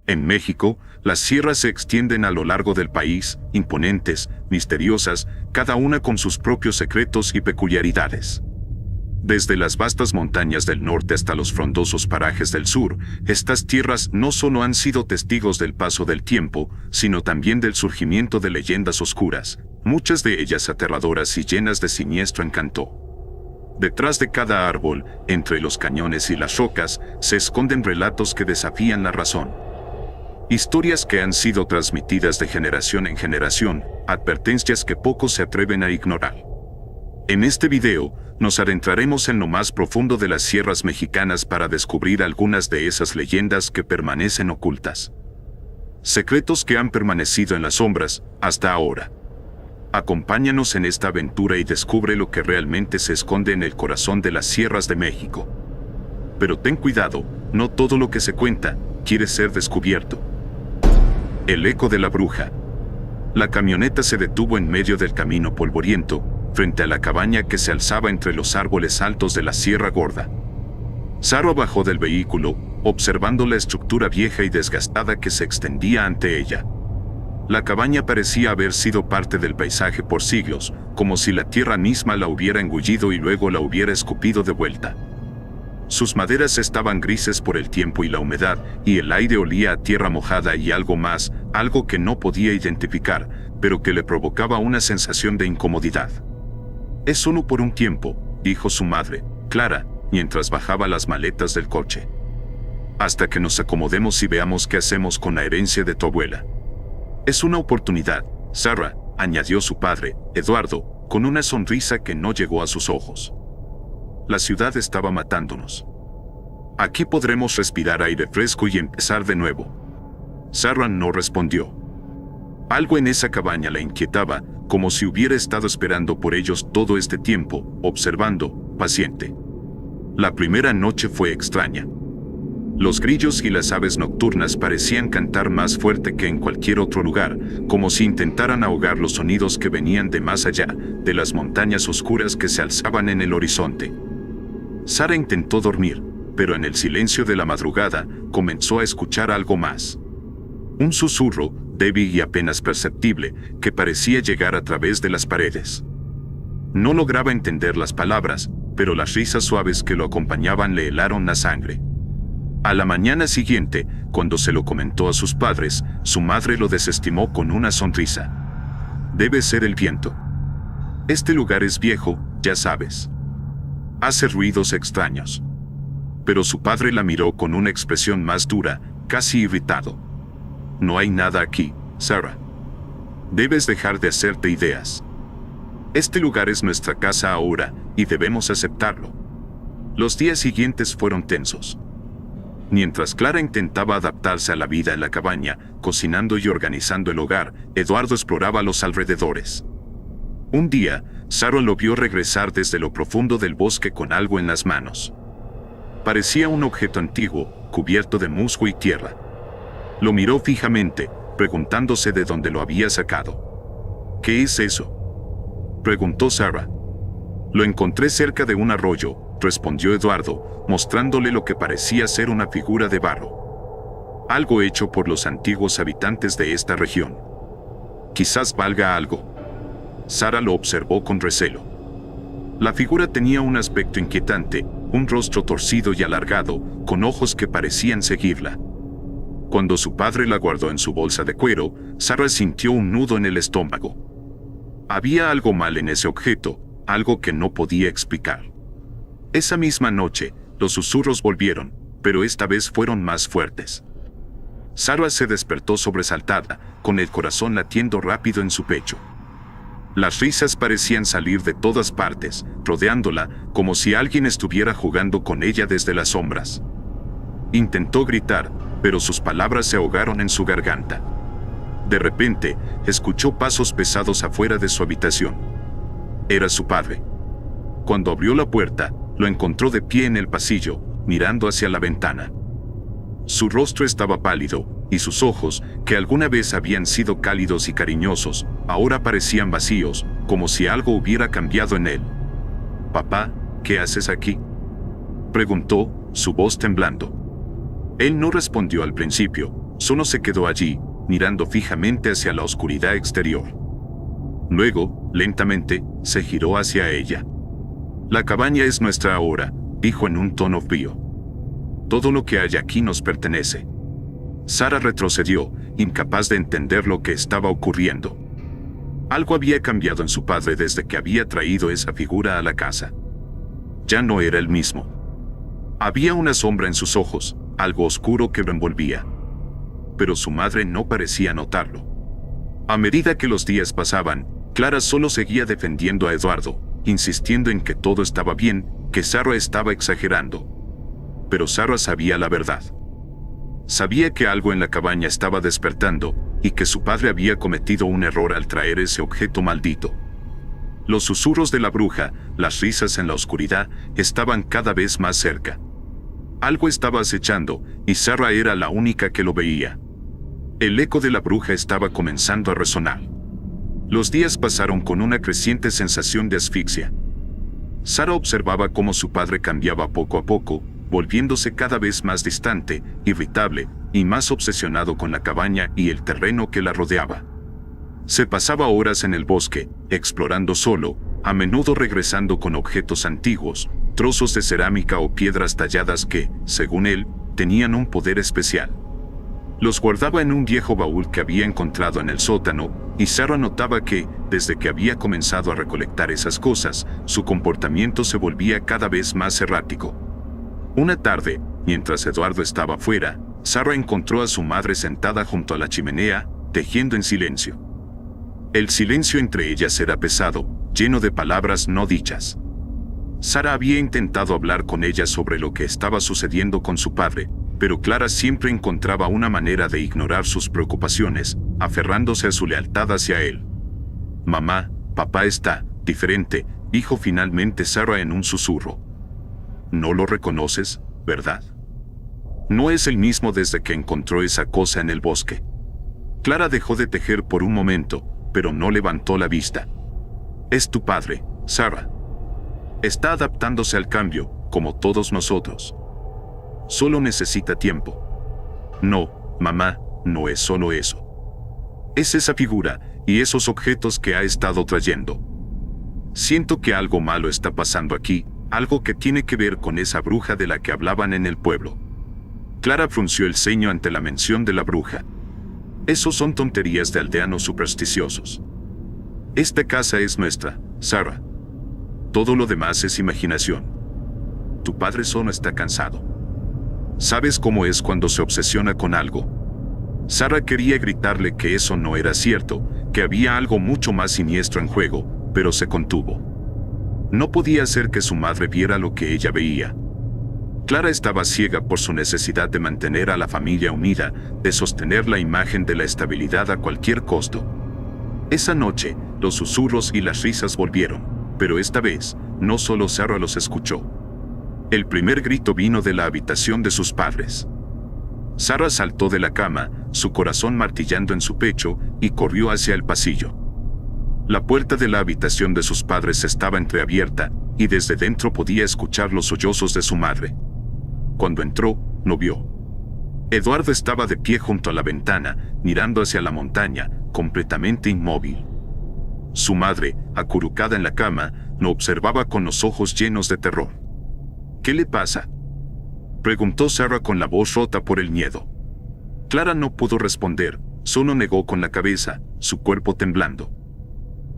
En México, las sierras se extienden a lo largo del país, imponentes, misteriosas, cada una con sus propios secretos y peculiaridades. Desde las vastas montañas del norte hasta los frondosos parajes del sur, estas tierras no solo han sido testigos del paso del tiempo, sino también del surgimiento de leyendas oscuras, muchas de ellas aterradoras y llenas de siniestro encanto. Detrás de cada árbol, entre los cañones y las rocas, se esconden relatos que desafían la razón. Historias que han sido transmitidas de generación en generación, advertencias que pocos se atreven a ignorar. En este video, nos adentraremos en lo más profundo de las sierras mexicanas para descubrir algunas de esas leyendas que permanecen ocultas. Secretos que han permanecido en las sombras hasta ahora. Acompáñanos en esta aventura y descubre lo que realmente se esconde en el corazón de las sierras de México. Pero ten cuidado, no todo lo que se cuenta quiere ser descubierto. El eco de la bruja. La camioneta se detuvo en medio del camino polvoriento, frente a la cabaña que se alzaba entre los árboles altos de la Sierra Gorda. Sara bajó del vehículo, observando la estructura vieja y desgastada que se extendía ante ella. La cabaña parecía haber sido parte del paisaje por siglos, como si la tierra misma la hubiera engullido y luego la hubiera escupido de vuelta. Sus maderas estaban grises por el tiempo y la humedad, y el aire olía a tierra mojada y algo más, algo que no podía identificar, pero que le provocaba una sensación de incomodidad. «Es solo por un tiempo», dijo su madre, Clara, mientras bajaba las maletas del coche. «Hasta que nos acomodemos y veamos qué hacemos con la herencia de tu abuela». «Es una oportunidad, Sara», añadió su padre, Eduardo, con una sonrisa que no llegó a sus ojos. La ciudad estaba matándonos. Aquí podremos respirar aire fresco y empezar de nuevo. Sara no respondió. Algo en esa cabaña la inquietaba, como si hubiera estado esperando por ellos todo este tiempo, observando, paciente. La primera noche fue extraña. Los grillos y las aves nocturnas parecían cantar más fuerte que en cualquier otro lugar, como si intentaran ahogar los sonidos que venían de más allá, de las montañas oscuras que se alzaban en el horizonte. Sara intentó dormir, pero en el silencio de la madrugada comenzó a escuchar algo más. Un susurro, débil y apenas perceptible, que parecía llegar a través de las paredes. No lograba entender las palabras, pero las risas suaves que lo acompañaban le helaron la sangre. A la mañana siguiente, cuando se lo comentó a sus padres, su madre lo desestimó con una sonrisa. «Debe ser el viento. Este lugar es viejo, ya sabes. Hace ruidos extraños». Pero su padre la miró con una expresión más dura, casi irritado. «No hay nada aquí, Sara. Debes dejar de hacerte ideas. Este lugar es nuestra casa ahora, y debemos aceptarlo». Los días siguientes fueron tensos. Mientras Clara intentaba adaptarse a la vida en la cabaña, cocinando y organizando el hogar, Eduardo exploraba los alrededores. Un día, Sara lo vio regresar desde lo profundo del bosque con algo en las manos. Parecía un objeto antiguo, cubierto de musgo y tierra. Lo miró fijamente, preguntándose de dónde lo había sacado. «¿Qué es eso?», preguntó Sara. «Lo encontré cerca de un arroyo», respondió Eduardo, mostrándole lo que parecía ser una figura de barro. «Algo hecho por los antiguos habitantes de esta región. Quizás valga algo». Sara lo observó con recelo. La figura tenía un aspecto inquietante, un rostro torcido y alargado, con ojos que parecían seguirla. Cuando su padre la guardó en su bolsa de cuero, Sara sintió un nudo en el estómago. Había algo mal en ese objeto, algo que no podía explicar. Esa misma noche, los susurros volvieron, pero esta vez fueron más fuertes. Sara se despertó sobresaltada, con el corazón latiendo rápido en su pecho. Las risas parecían salir de todas partes, rodeándola, como si alguien estuviera jugando con ella desde las sombras. Intentó gritar, pero sus palabras se ahogaron en su garganta. De repente, escuchó pasos pesados afuera de su habitación. Era su padre. Cuando abrió la puerta, lo encontró de pie en el pasillo, mirando hacia la ventana. Su rostro estaba pálido, y sus ojos, que alguna vez habían sido cálidos y cariñosos, ahora parecían vacíos, como si algo hubiera cambiado en él. «Papá, ¿qué haces aquí?», preguntó, su voz temblando. Él no respondió al principio, Solo se quedó allí, mirando fijamente hacia la oscuridad exterior. Luego, lentamente, se giró hacia ella. La cabaña es nuestra ahora, dijo en un tono frío. Todo lo que hay aquí nos pertenece. Sara retrocedió, incapaz de entender lo que estaba ocurriendo. Algo había cambiado en su padre desde que había traído esa figura a la casa. Ya no era el mismo. Había una sombra en sus ojos, algo oscuro que lo envolvía. Pero su madre no parecía notarlo. A medida que los días pasaban, Clara solo seguía defendiendo a Eduardo, insistiendo en que todo estaba bien, que Sara estaba exagerando. Pero Sara sabía la verdad. Sabía que algo en la cabaña estaba despertando, y que su padre había cometido un error al traer ese objeto maldito. Los susurros de la bruja, las risas en la oscuridad, estaban cada vez más cerca. Algo estaba acechando, y Sara era la única que lo veía. El eco de la bruja estaba comenzando a resonar. Los días pasaron con una creciente sensación de asfixia. Sara observaba cómo su padre cambiaba poco a poco, volviéndose cada vez más distante, irritable, y más obsesionado con la cabaña y el terreno que la rodeaba. Se pasaba horas en el bosque, explorando solo, a menudo regresando con objetos antiguos, trozos de cerámica o piedras talladas que, según él, tenían un poder especial. Los guardaba en un viejo baúl que había encontrado en el sótano, y Sara notaba que, desde que había comenzado a recolectar esas cosas, su comportamiento se volvía cada vez más errático. Una tarde, mientras Eduardo estaba fuera, Sara encontró a su madre sentada junto a la chimenea, tejiendo en silencio. El silencio entre ellas era pesado, lleno de palabras no dichas. Sara había intentado hablar con ella sobre lo que estaba sucediendo con su padre, pero Clara siempre encontraba una manera de ignorar sus preocupaciones, aferrándose a su lealtad hacia él. «Mamá, papá está diferente», dijo finalmente Sara en un susurro. «No lo reconoces, ¿verdad? No es el mismo desde que encontró esa cosa en el bosque». Clara dejó de tejer por un momento, pero no levantó la vista. «Es tu padre, Sara. Está adaptándose al cambio, como todos nosotros. Solo necesita tiempo». «No, mamá, no es solo eso. Es esa figura y esos objetos que ha estado trayendo. Siento que algo malo está pasando aquí, algo que tiene que ver con esa bruja de la que hablaban en el pueblo». Clara frunció el ceño ante la mención de la bruja. «Esos son tonterías de aldeanos supersticiosos. Esta casa es nuestra, Sara. Todo lo demás es imaginación. Tu padre solo está cansado. ¿Sabes cómo es cuando se obsesiona con algo?». Sara quería gritarle que eso no era cierto, que había algo mucho más siniestro en juego, pero se contuvo. No podía hacer que su madre viera lo que ella veía. Clara estaba ciega por su necesidad de mantener a la familia unida, de sostener la imagen de la estabilidad a cualquier costo. Esa noche, los susurros y las risas volvieron, pero esta vez, no solo Sara los escuchó. El primer grito vino de la habitación de sus padres. Sara saltó de la cama, su corazón martillando en su pecho, y corrió hacia el pasillo. La puerta de la habitación de sus padres estaba entreabierta, y desde dentro podía escuchar los sollozos de su madre. Cuando entró, no vio. Eduardo estaba de pie junto a la ventana, mirando hacia la montaña, completamente inmóvil. Su madre, acurrucada en la cama, lo observaba con los ojos llenos de terror. «¿Qué le pasa?», preguntó Sara con la voz rota por el miedo. Clara no pudo responder, solo negó con la cabeza, su cuerpo temblando.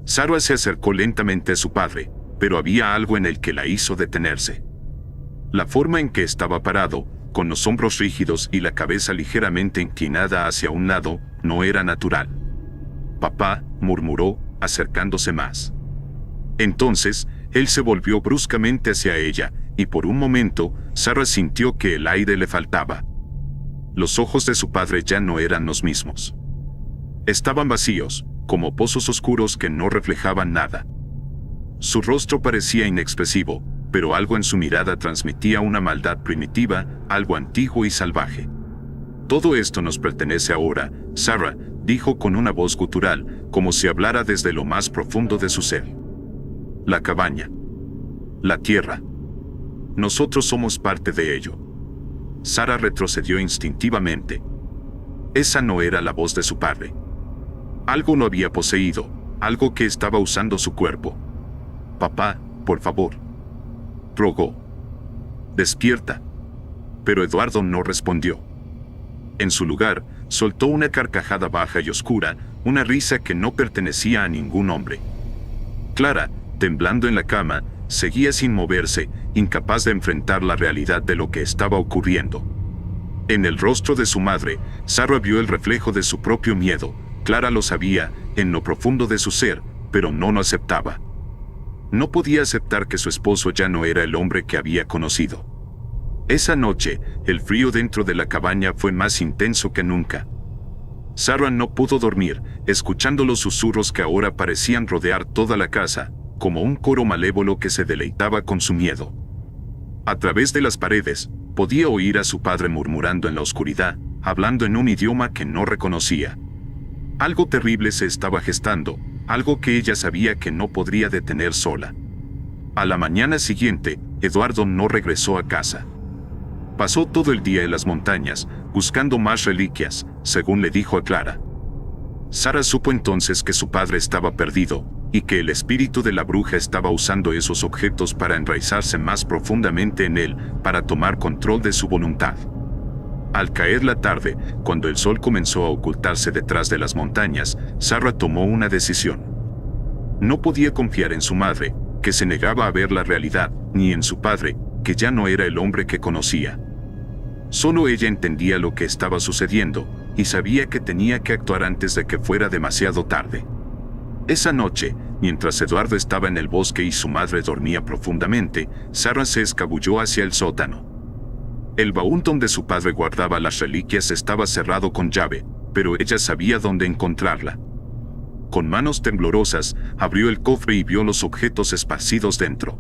Sara se acercó lentamente a su padre, pero había algo en el que la hizo detenerse. La forma en que estaba parado, con los hombros rígidos y la cabeza ligeramente inclinada hacia un lado, no era natural. «Papá», murmuró, acercándose más. Entonces, él se volvió bruscamente hacia ella, y por un momento, Sara sintió que el aire le faltaba. Los ojos de su padre ya no eran los mismos. Estaban vacíos, como pozos oscuros que no reflejaban nada. Su rostro parecía inexpresivo, pero algo en su mirada transmitía una maldad primitiva, algo antiguo y salvaje. «Todo esto nos pertenece ahora», Sara dijo con una voz gutural, como si hablara desde lo más profundo de su ser. «La cabaña. La tierra. Nosotros somos parte de ello». Sara retrocedió instintivamente. Esa no era la voz de su padre. Algo lo había poseído, algo que estaba usando su cuerpo. «Papá, por favor», rogó. «Despierta». Pero Eduardo no respondió. En su lugar, soltó una carcajada baja y oscura, una risa que no pertenecía a ningún hombre. Clara, temblando en la cama, seguía sin moverse, incapaz de enfrentar la realidad de lo que estaba ocurriendo. En el rostro de su madre, Sara vio el reflejo de su propio miedo. Clara lo sabía, en lo profundo de su ser, pero no lo aceptaba. No podía aceptar que su esposo ya no era el hombre que había conocido. Esa noche, el frío dentro de la cabaña fue más intenso que nunca. Sara no pudo dormir, escuchando los susurros que ahora parecían rodear toda la casa, como un coro malévolo que se deleitaba con su miedo. A través de las paredes, podía oír a su padre murmurando en la oscuridad, hablando en un idioma que no reconocía. Algo terrible se estaba gestando, algo que ella sabía que no podría detener sola. A la mañana siguiente, Eduardo no regresó a casa. Pasó todo el día en las montañas, buscando más reliquias, según le dijo a Clara. Sara supo entonces que su padre estaba perdido, y que el espíritu de la bruja estaba usando esos objetos para enraizarse más profundamente en él, para tomar control de su voluntad. Al caer la tarde, cuando el sol comenzó a ocultarse detrás de las montañas, Sara tomó una decisión. No podía confiar en su madre, que se negaba a ver la realidad, ni en su padre, que ya no era el hombre que conocía. Solo ella entendía lo que estaba sucediendo, y sabía que tenía que actuar antes de que fuera demasiado tarde. Esa noche, mientras Eduardo estaba en el bosque y su madre dormía profundamente, Sara se escabulló hacia el sótano. El baúl donde su padre guardaba las reliquias estaba cerrado con llave, pero ella sabía dónde encontrarla. Con manos temblorosas, abrió el cofre y vio los objetos esparcidos dentro.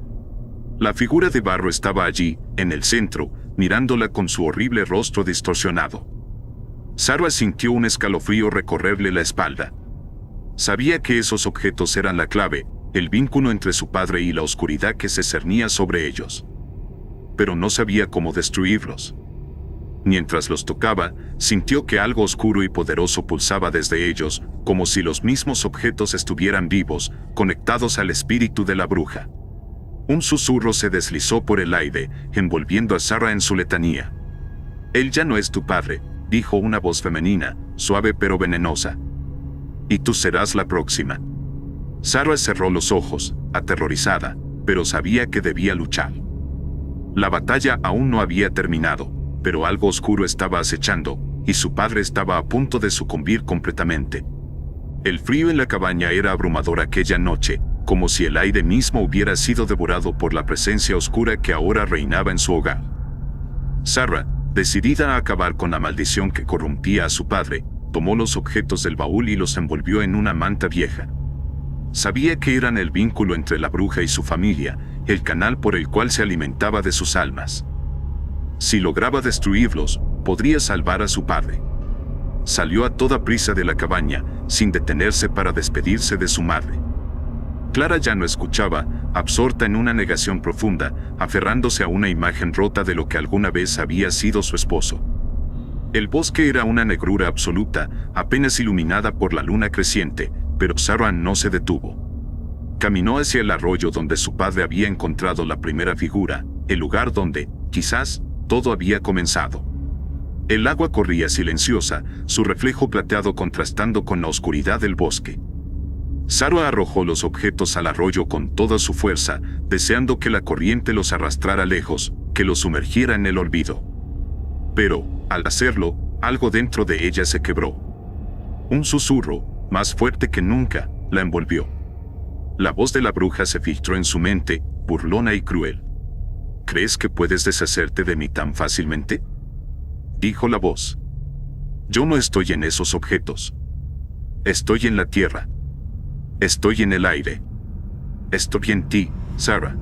La figura de barro estaba allí, en el centro, mirándola con su horrible rostro distorsionado. Sara sintió un escalofrío recorrerle la espalda. Sabía que esos objetos eran la clave, el vínculo entre su padre y la oscuridad que se cernía sobre ellos. Pero no sabía cómo destruirlos. Mientras los tocaba, sintió que algo oscuro y poderoso pulsaba desde ellos, como si los mismos objetos estuvieran vivos, conectados al espíritu de la bruja. Un susurro se deslizó por el aire, envolviendo a Sara en su letanía. «Él ya no es tu padre», dijo una voz femenina, suave pero venenosa. «Y tú serás la próxima». Sara cerró los ojos, aterrorizada, pero sabía que debía luchar. La batalla aún no había terminado, pero algo oscuro estaba acechando, y su padre estaba a punto de sucumbir completamente. El frío en la cabaña era abrumador aquella noche, como si el aire mismo hubiera sido devorado por la presencia oscura que ahora reinaba en su hogar. Sara, decidida a acabar con la maldición que corrompía a su padre, tomó los objetos del baúl y los envolvió en una manta vieja. Sabía que eran el vínculo entre la bruja y su familia, el canal por el cual se alimentaba de sus almas. Si lograba destruirlos, podría salvar a su padre. Salió a toda prisa de la cabaña, sin detenerse para despedirse de su madre. Clara ya no escuchaba, absorta en una negación profunda, aferrándose a una imagen rota de lo que alguna vez había sido su esposo. El bosque era una negrura absoluta, apenas iluminada por la luna creciente, pero Sara no se detuvo. Caminó hacia el arroyo donde su padre había encontrado la primera figura, el lugar donde, quizás, todo había comenzado. El agua corría silenciosa, su reflejo plateado contrastando con la oscuridad del bosque. Sara arrojó los objetos al arroyo con toda su fuerza, deseando que la corriente los arrastrara lejos, que los sumergiera en el olvido. Pero, al hacerlo, algo dentro de ella se quebró. Un susurro, más fuerte que nunca, la envolvió. La voz de la bruja se filtró en su mente, burlona y cruel. ¿Crees que puedes deshacerte de mí tan fácilmente?, dijo la voz. Yo no estoy en esos objetos. Estoy en la tierra. Estoy en el aire. Estoy en ti, Sara.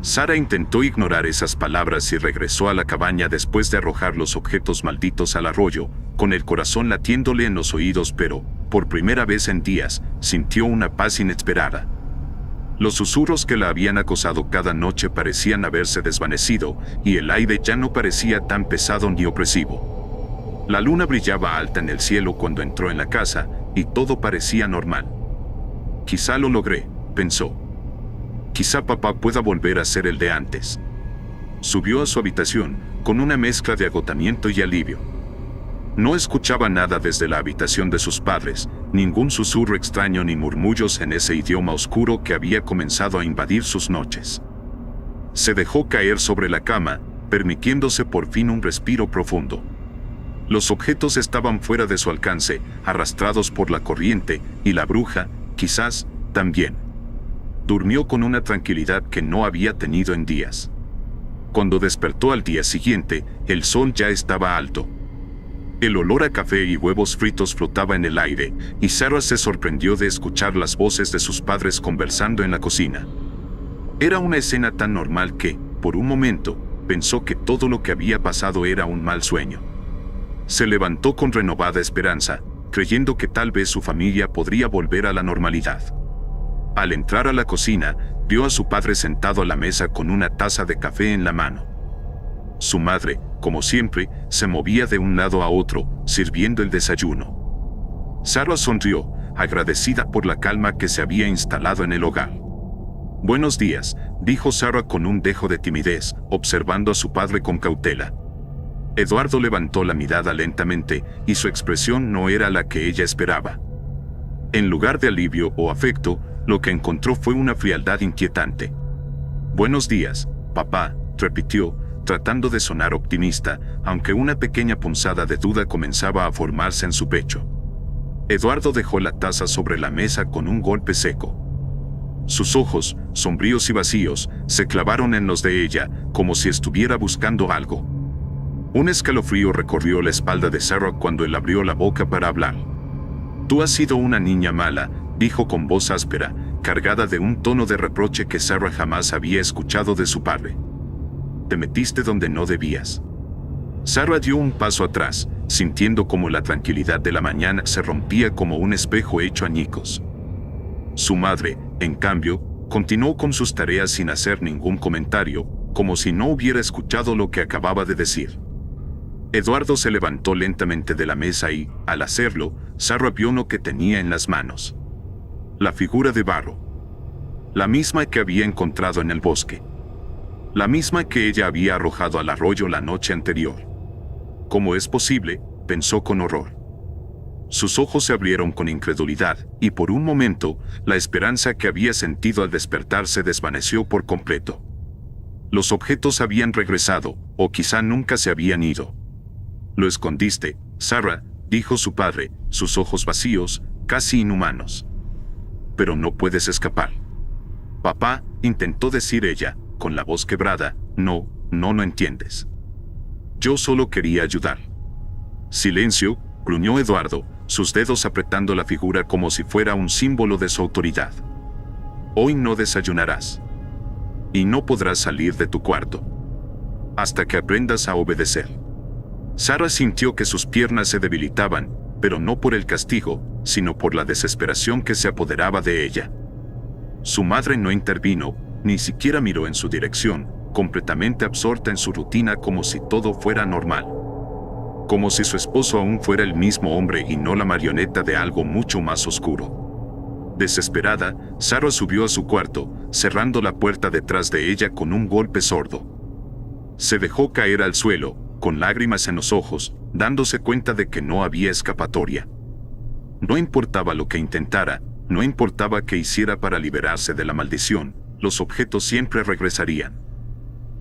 Sara intentó ignorar esas palabras y regresó a la cabaña después de arrojar los objetos malditos al arroyo, con el corazón latiéndole en los oídos, pero, por primera vez en días, sintió una paz inesperada. Los susurros que la habían acosado cada noche parecían haberse desvanecido, y el aire ya no parecía tan pesado ni opresivo. La luna brillaba alta en el cielo cuando entró en la casa, y todo parecía normal. Quizá lo logré, pensó. Quizá papá pueda volver a ser el de antes. Subió a su habitación, con una mezcla de agotamiento y alivio. No escuchaba nada desde la habitación de sus padres, ningún susurro extraño ni murmullos en ese idioma oscuro que había comenzado a invadir sus noches. Se dejó caer sobre la cama, permitiéndose por fin un respiro profundo. Los objetos estaban fuera de su alcance, arrastrados por la corriente, y la bruja, quizás, también. Durmió con una tranquilidad que no había tenido en días. Cuando despertó al día siguiente, el sol ya estaba alto. El olor a café y huevos fritos flotaba en el aire, y Sarah se sorprendió de escuchar las voces de sus padres conversando en la cocina. Era una escena tan normal que, por un momento, pensó que todo lo que había pasado era un mal sueño. Se levantó con renovada esperanza, creyendo que tal vez su familia podría volver a la normalidad. Al entrar a la cocina, vio a su padre sentado a la mesa con una taza de café en la mano. Su madre, como siempre, se movía de un lado a otro, sirviendo el desayuno. Sarah sonrió, agradecida por la calma que se había instalado en el hogar. «Buenos días», dijo Sarah con un dejo de timidez, observando a su padre con cautela. Eduardo levantó la mirada lentamente, y su expresión no era la que ella esperaba. En lugar de alivio o afecto, lo que encontró fue una frialdad inquietante. «Buenos días, papá», repitió, tratando de sonar optimista, aunque una pequeña punzada de duda comenzaba a formarse en su pecho. Eduardo dejó la taza sobre la mesa con un golpe seco. Sus ojos, sombríos y vacíos, se clavaron en los de ella, como si estuviera buscando algo. Un escalofrío recorrió la espalda de Sarah cuando él abrió la boca para hablar. «Tú has sido una niña mala», dijo con voz áspera, cargada de un tono de reproche que Sarah jamás había escuchado de su padre. «Te metiste donde no debías». Sarah dio un paso atrás, sintiendo como la tranquilidad de la mañana se rompía como un espejo hecho añicos. Su madre, en cambio, continuó con sus tareas sin hacer ningún comentario, como si no hubiera escuchado lo que acababa de decir. Eduardo se levantó lentamente de la mesa y, al hacerlo, Sarah vio lo que tenía en las manos. La figura de barro. La misma que había encontrado en el bosque. La misma que ella había arrojado al arroyo la noche anterior. ¿Cómo es posible?, pensó con horror. Sus ojos se abrieron con incredulidad, y por un momento, la esperanza que había sentido al despertar se desvaneció por completo. Los objetos habían regresado, o quizá nunca se habían ido. «Lo escondiste, Sarah», dijo su padre, sus ojos vacíos, casi inhumanos. «Pero no puedes escapar». «Papá», intentó decir ella, con la voz quebrada, no lo entiendes. Yo solo quería ayudar». «Silencio», gruñó Eduardo, sus dedos apretando la figura como si fuera un símbolo de su autoridad. «Hoy no desayunarás. Y no podrás salir de tu cuarto. Hasta que aprendas a obedecer». Sarah sintió que sus piernas se debilitaban, pero no por el castigo, sino por la desesperación que se apoderaba de ella. Su madre no intervino, ni siquiera miró en su dirección, completamente absorta en su rutina como si todo fuera normal. Como si su esposo aún fuera el mismo hombre y no la marioneta de algo mucho más oscuro. Desesperada, Sarah subió a su cuarto, cerrando la puerta detrás de ella con un golpe sordo. Se dejó caer al suelo, con lágrimas en los ojos, dándose cuenta de que no había escapatoria. No importaba lo que intentara, no importaba qué hiciera para liberarse de la maldición, los objetos siempre regresarían.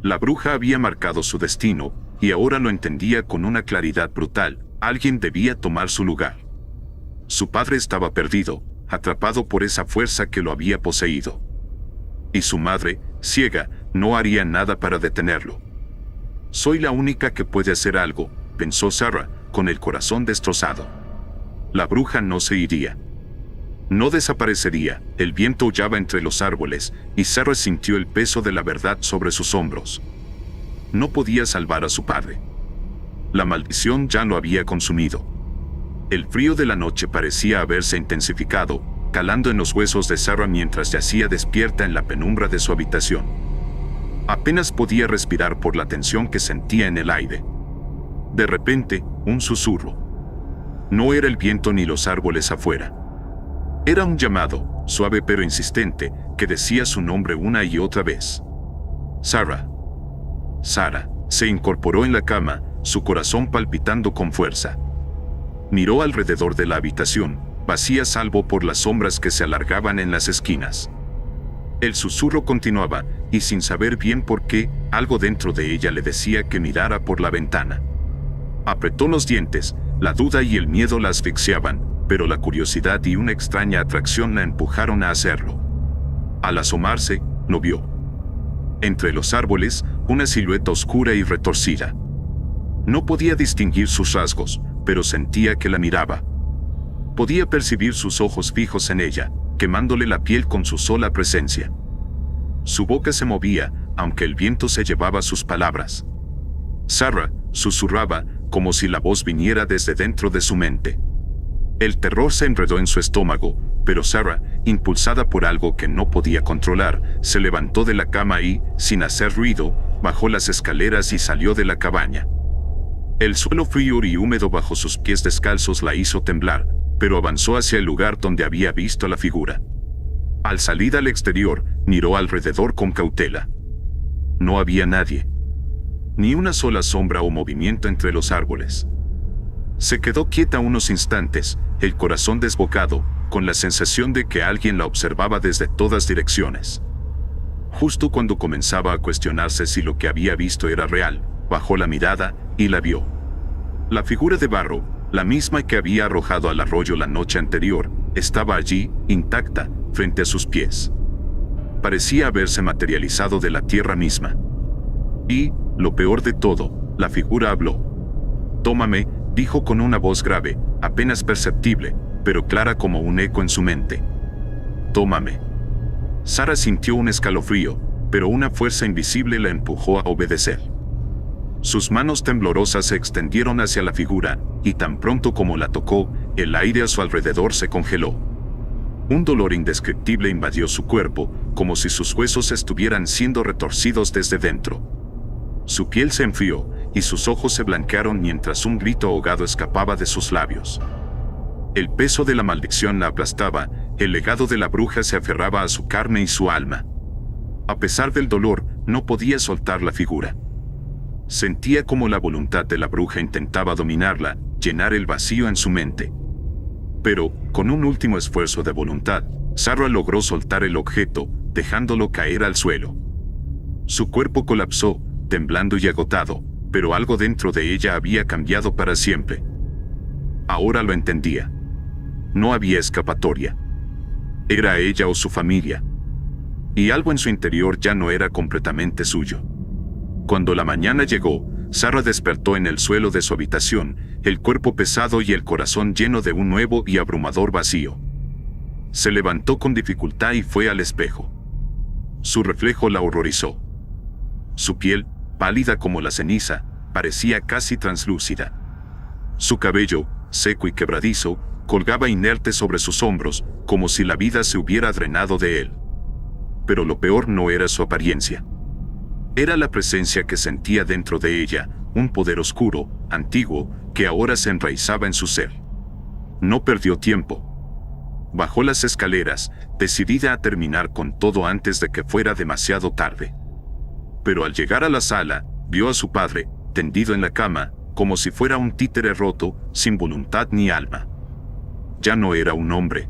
La bruja había marcado su destino, y ahora lo entendía con una claridad brutal: alguien debía tomar su lugar. Su padre estaba perdido, atrapado por esa fuerza que lo había poseído. Y su madre, ciega, no haría nada para detenerlo. «Soy la única que puede hacer algo», pensó Sarah, con el corazón destrozado. La bruja no se iría. No desaparecería. El viento aullaba entre los árboles, y Sarah sintió el peso de la verdad sobre sus hombros. No podía salvar a su padre. La maldición ya lo había consumido. El frío de la noche parecía haberse intensificado, calando en los huesos de Sarah mientras yacía despierta en la penumbra de su habitación. Apenas podía respirar por la tensión que sentía en el aire. De repente, un susurro. No era el viento ni los árboles afuera. Era un llamado, suave pero insistente, que decía su nombre una y otra vez. Sarah. Sarah se incorporó en la cama, su corazón palpitando con fuerza. Miró alrededor de la habitación, vacía salvo por las sombras que se alargaban en las esquinas. El susurro continuaba, y sin saber bien por qué, algo dentro de ella le decía que mirara por la ventana. Apretó los dientes, la duda y el miedo la asfixiaban, pero la curiosidad y una extraña atracción la empujaron a hacerlo. Al asomarse, lo vio. Entre los árboles, una silueta oscura y retorcida. No podía distinguir sus rasgos, pero sentía que la miraba. Podía percibir sus ojos fijos en ella, quemándole la piel con su sola presencia. Su boca se movía, aunque el viento se llevaba sus palabras. Sarah, susurraba, como si la voz viniera desde dentro de su mente. El terror se enredó en su estómago, pero Sarah, impulsada por algo que no podía controlar, se levantó de la cama y, sin hacer ruido, bajó las escaleras y salió de la cabaña. El suelo frío y húmedo bajo sus pies descalzos la hizo temblar, pero avanzó hacia el lugar donde había visto la figura. Al salir al exterior, miró alrededor con cautela. No había nadie. Ni una sola sombra o movimiento entre los árboles. Se quedó quieta unos instantes, el corazón desbocado, con la sensación de que alguien la observaba desde todas direcciones. Justo cuando comenzaba a cuestionarse si lo que había visto era real, bajó la mirada y la vio. La figura de barro, la misma que había arrojado al arroyo la noche anterior, estaba allí, intacta, frente a sus pies. Parecía haberse materializado de la tierra misma. Y, lo peor de todo, la figura habló. «Tómame», dijo con una voz grave, apenas perceptible, pero clara como un eco en su mente. «Tómame». Sarah sintió un escalofrío, pero una fuerza invisible la empujó a obedecer. Sus manos temblorosas se extendieron hacia la figura, y tan pronto como la tocó, el aire a su alrededor se congeló. Un dolor indescriptible invadió su cuerpo, como si sus huesos estuvieran siendo retorcidos desde dentro. Su piel se enfrió, y sus ojos se blanquearon mientras un grito ahogado escapaba de sus labios. El peso de la maldición la aplastaba, el legado de la bruja se aferraba a su carne y su alma. A pesar del dolor, no podía soltar la figura. Sentía como la voluntad de la bruja intentaba dominarla, llenar el vacío en su mente. Pero, con un último esfuerzo de voluntad, Sarah logró soltar el objeto, dejándolo caer al suelo. Su cuerpo colapsó, temblando y agotado, pero algo dentro de ella había cambiado para siempre. Ahora lo entendía. No había escapatoria. Era ella o su familia. Y algo en su interior ya no era completamente suyo. Cuando la mañana llegó, Sarah despertó en el suelo de su habitación, el cuerpo pesado y el corazón lleno de un nuevo y abrumador vacío. Se levantó con dificultad y fue al espejo. Su reflejo la horrorizó. Su piel, pálida como la ceniza, parecía casi translúcida. Su cabello, seco y quebradizo, colgaba inerte sobre sus hombros, como si la vida se hubiera drenado de él. Pero lo peor no era su apariencia. Era la presencia que sentía dentro de ella, un poder oscuro, antiguo, que ahora se enraizaba en su ser. No perdió tiempo. Bajó las escaleras, decidida a terminar con todo antes de que fuera demasiado tarde. Pero al llegar a la sala, vio a su padre, tendido en la cama, como si fuera un títere roto, sin voluntad ni alma. Ya no era un hombre.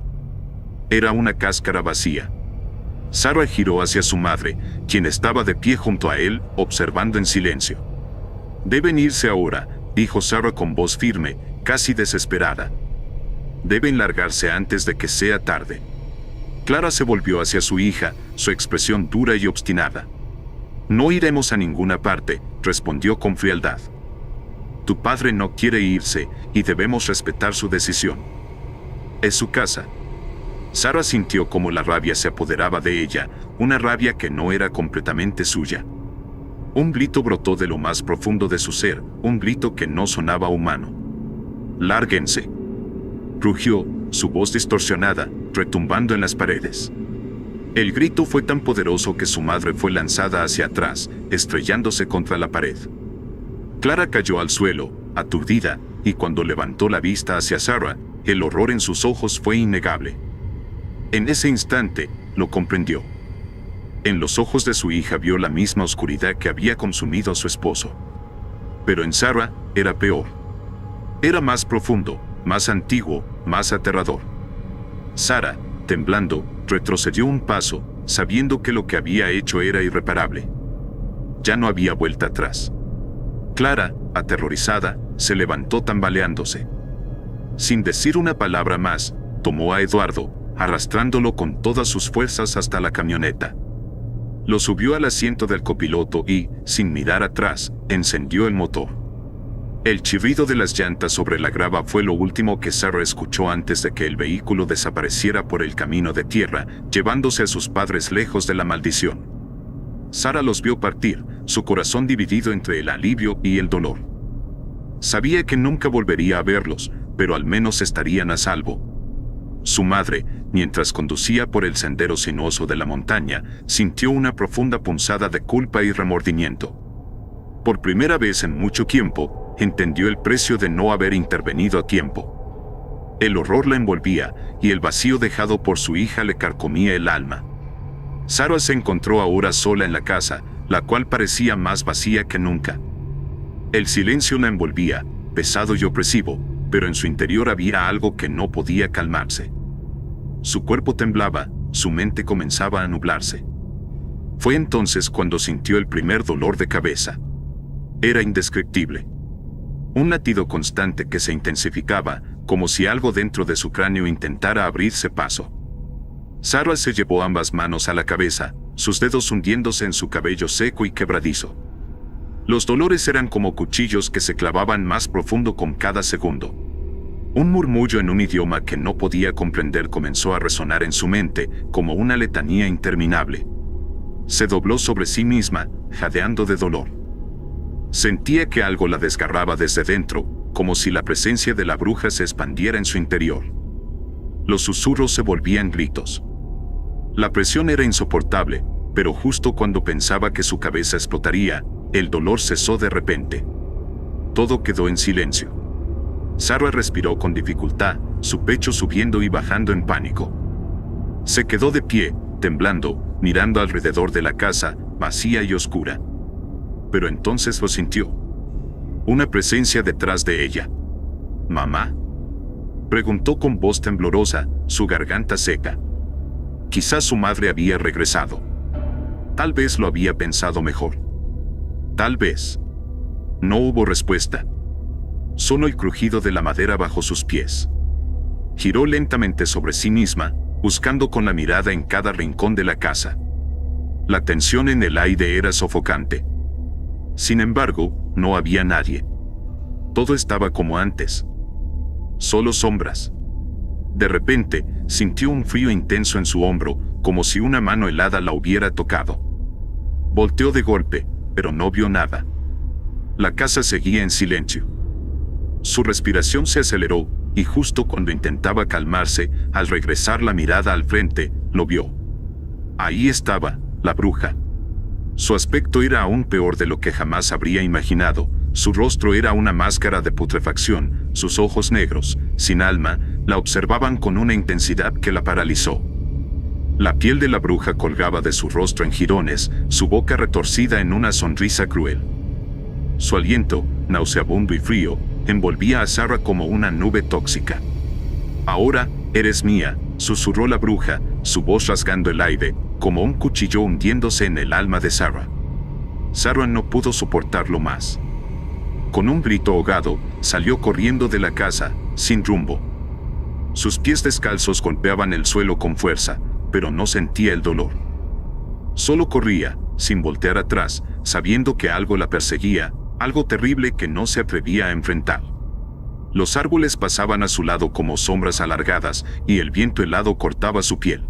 Era una cáscara vacía. Sarah giró hacia su madre, quien estaba de pie junto a él, observando en silencio. «Deben irse ahora», dijo Sarah con voz firme, casi desesperada. «Deben largarse antes de que sea tarde». Clara se volvió hacia su hija, su expresión dura y obstinada. «No iremos a ninguna parte», respondió con frialdad. «Tu padre no quiere irse, y debemos respetar su decisión. Es su casa». Sarah sintió como la rabia se apoderaba de ella, una rabia que no era completamente suya. Un grito brotó de lo más profundo de su ser, un grito que no sonaba humano. «Lárguense», rugió, su voz distorsionada, retumbando en las paredes. El grito fue tan poderoso que su madre fue lanzada hacia atrás, estrellándose contra la pared. Clara cayó al suelo, aturdida, y cuando levantó la vista hacia Sarah, el horror en sus ojos fue innegable. En ese instante, lo comprendió. En los ojos de su hija vio la misma oscuridad que había consumido a su esposo. Pero en Sarah era peor. Era más profundo, más antiguo, más aterrador. Sarah, temblando, retrocedió un paso, sabiendo que lo que había hecho era irreparable. Ya no había vuelta atrás. Clara, aterrorizada, se levantó tambaleándose. Sin decir una palabra más, tomó a Eduardo, arrastrándolo con todas sus fuerzas hasta la camioneta. Lo subió al asiento del copiloto y, sin mirar atrás, encendió el motor. El chirrido de las llantas sobre la grava fue lo último que Sarah escuchó antes de que el vehículo desapareciera por el camino de tierra, llevándose a sus padres lejos de la maldición. Sarah los vio partir, su corazón dividido entre el alivio y el dolor. Sabía que nunca volvería a verlos, pero al menos estarían a salvo. Su madre, mientras conducía por el sendero sinuoso de la montaña, sintió una profunda punzada de culpa y remordimiento. Por primera vez en mucho tiempo, entendió el precio de no haber intervenido a tiempo. El horror la envolvía, y el vacío dejado por su hija le carcomía el alma. Sarah se encontró ahora sola en la casa, la cual parecía más vacía que nunca. El silencio la envolvía, pesado y opresivo, pero en su interior había algo que no podía calmarse. Su cuerpo temblaba, su mente comenzaba a nublarse. Fue entonces cuando sintió el primer dolor de cabeza. Era indescriptible. Un latido constante que se intensificaba, como si algo dentro de su cráneo intentara abrirse paso. Sarah se llevó ambas manos a la cabeza, sus dedos hundiéndose en su cabello seco y quebradizo. Los dolores eran como cuchillos que se clavaban más profundo con cada segundo. Un murmullo en un idioma que no podía comprender comenzó a resonar en su mente como una letanía interminable. Se dobló sobre sí misma, jadeando de dolor. Sentía que algo la desgarraba desde dentro, como si la presencia de la bruja se expandiera en su interior. Los susurros se volvían gritos. La presión era insoportable, pero justo cuando pensaba que su cabeza explotaría, el dolor cesó de repente. Todo quedó en silencio. Sarah respiró con dificultad, su pecho subiendo y bajando en pánico. Se quedó de pie, temblando, mirando alrededor de la casa, vacía y oscura. Pero entonces lo sintió. Una presencia detrás de ella. ¿Mamá?, preguntó con voz temblorosa, su garganta seca. Quizás su madre había regresado. Tal vez lo había pensado mejor. Tal vez. No hubo respuesta. Solo el crujido de la madera bajo sus pies. Giró lentamente sobre sí misma, buscando con la mirada en cada rincón de la casa. La tensión en el aire era sofocante. Sin embargo, no había nadie. Todo estaba como antes. Solo sombras. De repente, sintió un frío intenso en su hombro, como si una mano helada la hubiera tocado. Volteó de golpe, pero no vio nada. La casa seguía en silencio. Su respiración se aceleró, y justo cuando intentaba calmarse, al regresar la mirada al frente, lo vio. Ahí estaba, la bruja. Su aspecto era aún peor de lo que jamás habría imaginado. Su rostro era una máscara de putrefacción, sus ojos negros, sin alma, la observaban con una intensidad que la paralizó. La piel de la bruja colgaba de su rostro en jirones, su boca retorcida en una sonrisa cruel. Su aliento, nauseabundo y frío, envolvía a Sarah como una nube tóxica. «Ahora, eres mía», susurró la bruja, su voz rasgando el aire, como un cuchillo hundiéndose en el alma de Sarah. Sarah no pudo soportarlo más. Con un grito ahogado, salió corriendo de la casa, sin rumbo. Sus pies descalzos golpeaban el suelo con fuerza, pero no sentía el dolor. Solo corría, sin voltear atrás, sabiendo que algo la perseguía, algo terrible que no se atrevía a enfrentar. Los árboles pasaban a su lado como sombras alargadas, y el viento helado cortaba su piel.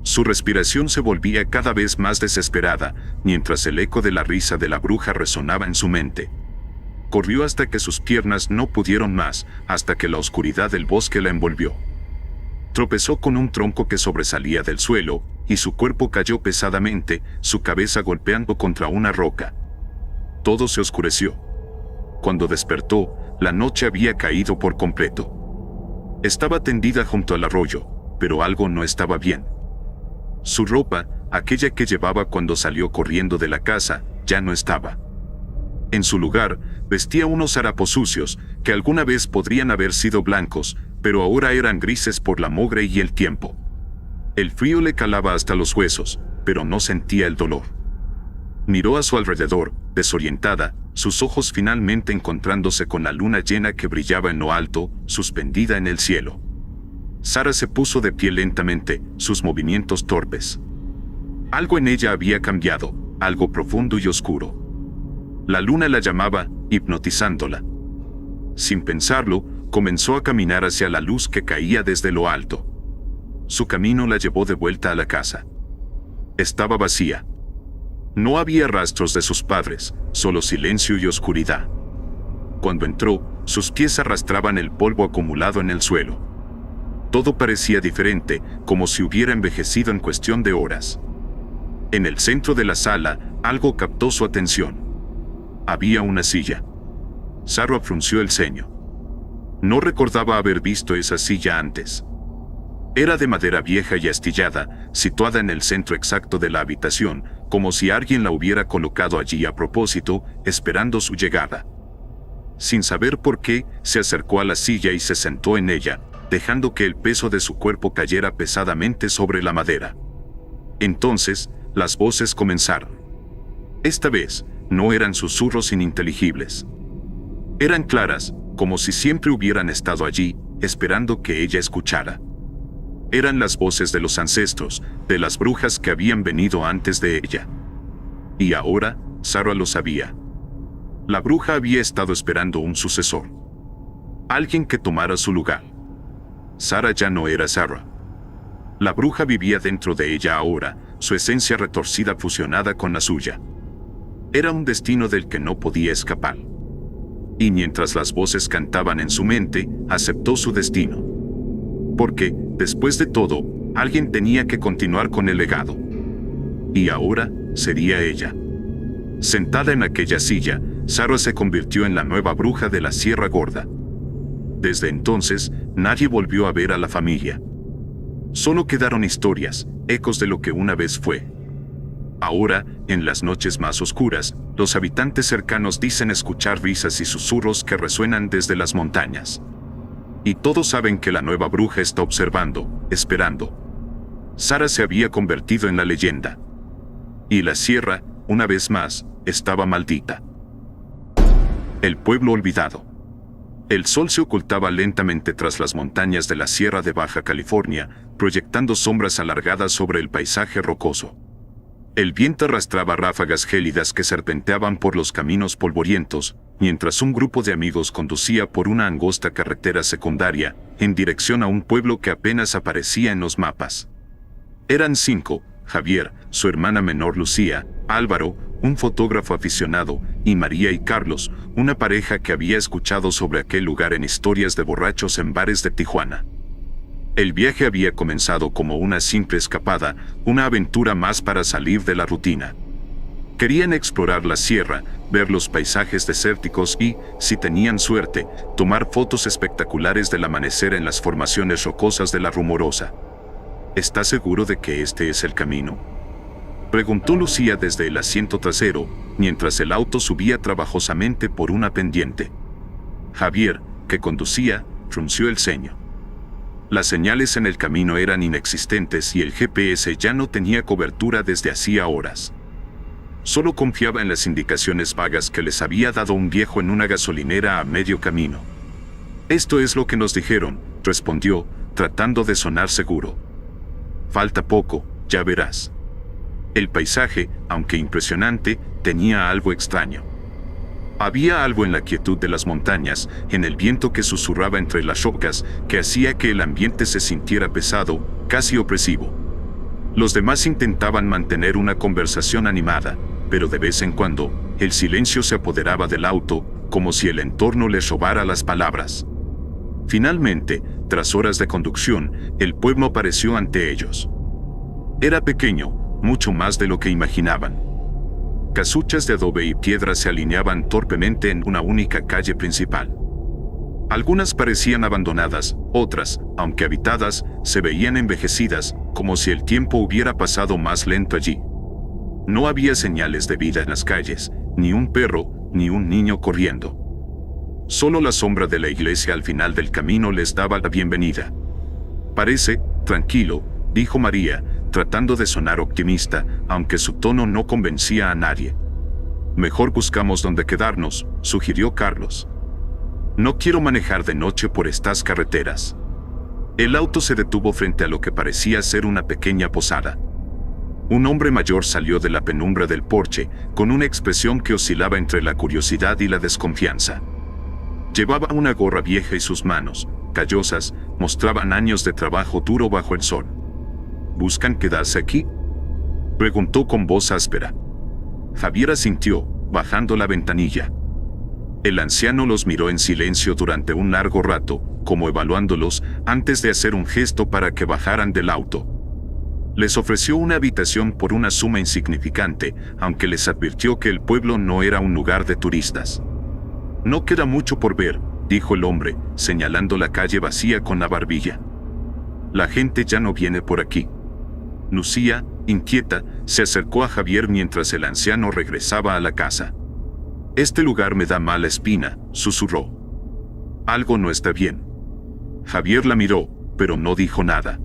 Su respiración se volvía cada vez más desesperada, mientras el eco de la risa de la bruja resonaba en su mente. Corrió hasta que sus piernas no pudieron más, hasta que la oscuridad del bosque la envolvió. Tropezó con un tronco que sobresalía del suelo, y su cuerpo cayó pesadamente, su cabeza golpeando contra una roca. Todo se oscureció. Cuando despertó, la noche había caído por completo. Estaba tendida junto al arroyo, pero algo no estaba bien. Su ropa, aquella que llevaba cuando salió corriendo de la casa, ya no estaba. En su lugar, vestía unos harapos sucios, que alguna vez podrían haber sido blancos, pero ahora eran grises por la mugre y el tiempo. El frío le calaba hasta los huesos, pero no sentía el dolor. Miró a su alrededor, desorientada, sus ojos finalmente encontrándose con la luna llena que brillaba en lo alto, suspendida en el cielo. Sara se puso de pie lentamente, sus movimientos torpes. Algo en ella había cambiado, algo profundo y oscuro. La luna la llamaba, hipnotizándola. Sin pensarlo, comenzó a caminar hacia la luz que caía desde lo alto. Su camino la llevó de vuelta a la casa. Estaba vacía. No había rastros de sus padres, solo silencio y oscuridad. Cuando entró, sus pies arrastraban el polvo acumulado en el suelo. Todo parecía diferente, como si hubiera envejecido en cuestión de horas. En el centro de la sala, algo captó su atención. Había una silla. Sara frunció el ceño. No recordaba haber visto esa silla antes. Era de madera vieja y astillada, situada en el centro exacto de la habitación, como si alguien la hubiera colocado allí a propósito, esperando su llegada. Sin saber por qué, se acercó a la silla y se sentó en ella, dejando que el peso de su cuerpo cayera pesadamente sobre la madera. Entonces, las voces comenzaron. Esta vez, no eran susurros ininteligibles. Eran claras, como si siempre hubieran estado allí, esperando que ella escuchara. Eran las voces de los ancestros, de las brujas que habían venido antes de ella. Y ahora, Sara lo sabía. La bruja había estado esperando un sucesor. Alguien que tomara su lugar. Sara ya no era Sara. La bruja vivía dentro de ella ahora, su esencia retorcida fusionada con la suya. Era un destino del que no podía escapar. Y mientras las voces cantaban en su mente, aceptó su destino. Porque, después de todo, alguien tenía que continuar con el legado. Y ahora, sería ella. Sentada en aquella silla, Sara se convirtió en la nueva bruja de la Sierra Gorda. Desde entonces, nadie volvió a ver a la familia. Solo quedaron historias, ecos de lo que una vez fue. Ahora, en las noches más oscuras, los habitantes cercanos dicen escuchar risas y susurros que resuenan desde las montañas. Y todos saben que la nueva bruja está observando, esperando. Sara se había convertido en la leyenda. Y la sierra, una vez más, estaba maldita. El pueblo olvidado. El sol se ocultaba lentamente tras las montañas de la Sierra de Baja California, proyectando sombras alargadas sobre el paisaje rocoso. El viento arrastraba ráfagas gélidas que serpenteaban por los caminos polvorientos, mientras un grupo de amigos conducía por una angosta carretera secundaria, en dirección a un pueblo que apenas aparecía en los mapas. Eran 5, Javier, su hermana menor Lucía, Álvaro, un fotógrafo aficionado, y María y Carlos, una pareja que había escuchado sobre aquel lugar en historias de borrachos en bares de Tijuana. El viaje había comenzado como una simple escapada, una aventura más para salir de la rutina. Querían explorar la sierra, ver los paisajes desérticos y, si tenían suerte, tomar fotos espectaculares del amanecer en las formaciones rocosas de la Rumorosa. ¿Estás seguro de que este es el camino?, preguntó Lucía desde el asiento trasero, mientras el auto subía trabajosamente por una pendiente. Javier, que conducía, frunció el ceño. Las señales en el camino eran inexistentes y el GPS ya no tenía cobertura desde hacía horas. Solo confiaba en las indicaciones vagas que les había dado un viejo en una gasolinera a medio camino. «Esto es lo que nos dijeron», respondió, tratando de sonar seguro. «Falta poco, ya verás». El paisaje, aunque impresionante, tenía algo extraño. Había algo en la quietud de las montañas, en el viento que susurraba entre las rocas, que hacía que el ambiente se sintiera pesado, casi opresivo. Los demás intentaban mantener una conversación animada, pero de vez en cuando, el silencio se apoderaba del auto, como si el entorno les robara las palabras. Finalmente, tras horas de conducción, el pueblo apareció ante ellos. Era pequeño, mucho más de lo que imaginaban. Casuchas de adobe y piedra se alineaban torpemente en una única calle principal. Algunas parecían abandonadas, otras, aunque habitadas, se veían envejecidas, como si el tiempo hubiera pasado más lento allí. No había señales de vida en las calles, ni un perro, ni un niño corriendo. Solo la sombra de la iglesia al final del camino les daba la bienvenida. «Parece tranquilo», dijo María, tratando de sonar optimista, aunque su tono no convencía a nadie. «Mejor buscamos dónde quedarnos», sugirió Carlos. «No quiero manejar de noche por estas carreteras». El auto se detuvo frente a lo que parecía ser una pequeña posada. Un hombre mayor salió de la penumbra del porche, con una expresión que oscilaba entre la curiosidad y la desconfianza. Llevaba una gorra vieja y sus manos, callosas, mostraban años de trabajo duro bajo el sol. «¿Buscan quedarse aquí?», preguntó con voz áspera. Javier asintió, bajando la ventanilla. El anciano los miró en silencio durante un largo rato, como evaluándolos, antes de hacer un gesto para que bajaran del auto. Les ofreció una habitación por una suma insignificante, aunque les advirtió que el pueblo no era un lugar de turistas. «No queda mucho por ver», dijo el hombre, señalando la calle vacía con la barbilla. «La gente ya no viene por aquí». Lucía, inquieta, se acercó a Javier mientras el anciano regresaba a la casa. «Este lugar me da mala espina», susurró. «Algo no está bien». Javier la miró, pero no dijo nada.